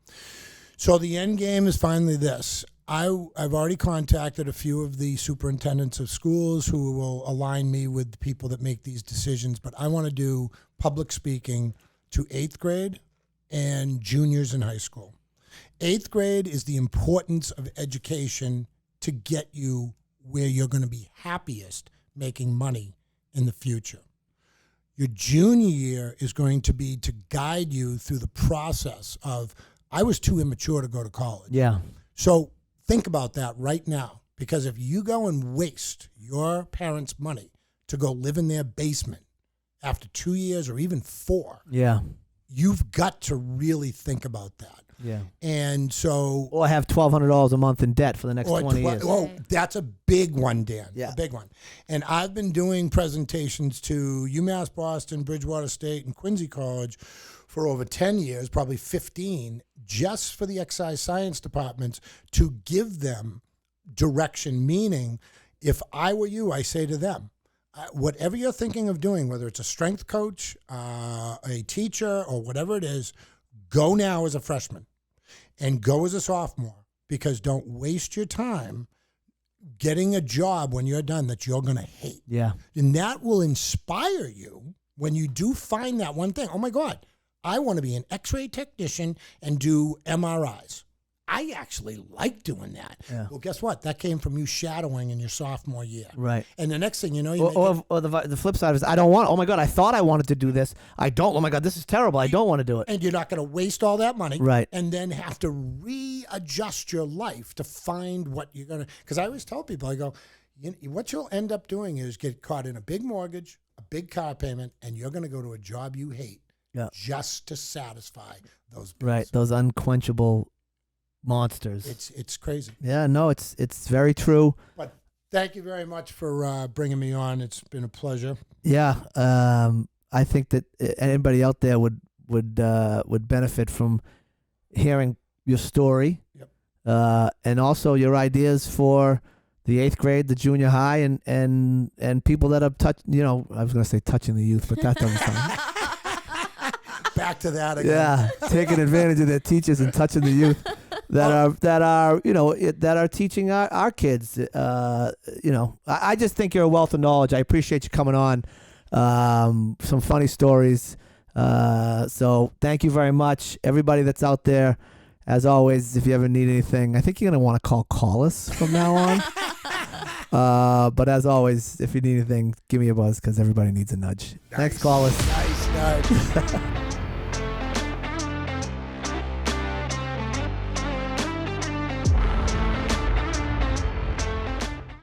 So the end game is finally this. I've already contacted a few of the superintendents of schools who will align me with the people that make these decisions, but I want to do public speaking to 8th grade and juniors in high school. 8th grade is the importance of education to get you where you're going to be happiest making money in the future. Your junior year is going to be to guide you through the process of, I was too immature to go to college. Yeah. So think about that right now, because if you go and waste your parents' money to go live in their basement after 2 years or even 4, you've got to really think about that. Yeah. And so... Or have $1,200 a month in debt for the next 20 years. Oh, that's a big one, Dan. Yeah. A big one. And I've been doing presentations to UMass Boston, Bridgewater State, and Quincy College for over 10 years, probably 15, just for the exercise science departments, to give them direction. Meaning, if I were you, I say to them, whatever you're thinking of doing, whether it's a strength coach, a teacher, or whatever it is, go now as a freshman and go as a sophomore, because don't waste your time getting a job when you're done that you're going to hate. Yeah. And that will inspire you when you do find that one thing. Oh, my God, I want to be an x-ray technician and do MRIs. I actually like doing that. Yeah. Well, guess what? That came from you shadowing in your sophomore year. Right. And the next thing you know, or the flip side is, I don't want, oh my God, I thought I wanted to do this. I don't. Oh my God, this is terrible. I don't want to do it. And you're not going to waste all that money. Right. And then have to readjust your life to find what you're going to, because I always tell people, I go, what you'll end up doing is get caught in a big mortgage, a big car payment, and you're going to go to a job you hate just to satisfy those bills. Right. Those unquenchable monsters. It's crazy. Yeah, no, it's very true. But thank you very much for bringing me on. It's been a pleasure. Yeah, I think that anybody out there would benefit from hearing your story. Yep. And also your ideas for the 8th grade, the junior high, and people that have touched. I was going to say touching the youth, but that doesn't sound. Back to that again. Yeah, taking advantage of their teachers and touching the youth. That are teaching our kids. I just think you're a wealth of knowledge. I appreciate you coming on. Some funny stories. So thank you very much, everybody that's out there. As always, if you ever need anything, I think you're gonna want to call Collis from now on. But as always, if you need anything, give me a buzz, because everybody needs a nudge. Nice. Thanks, Collis. Nice nudge.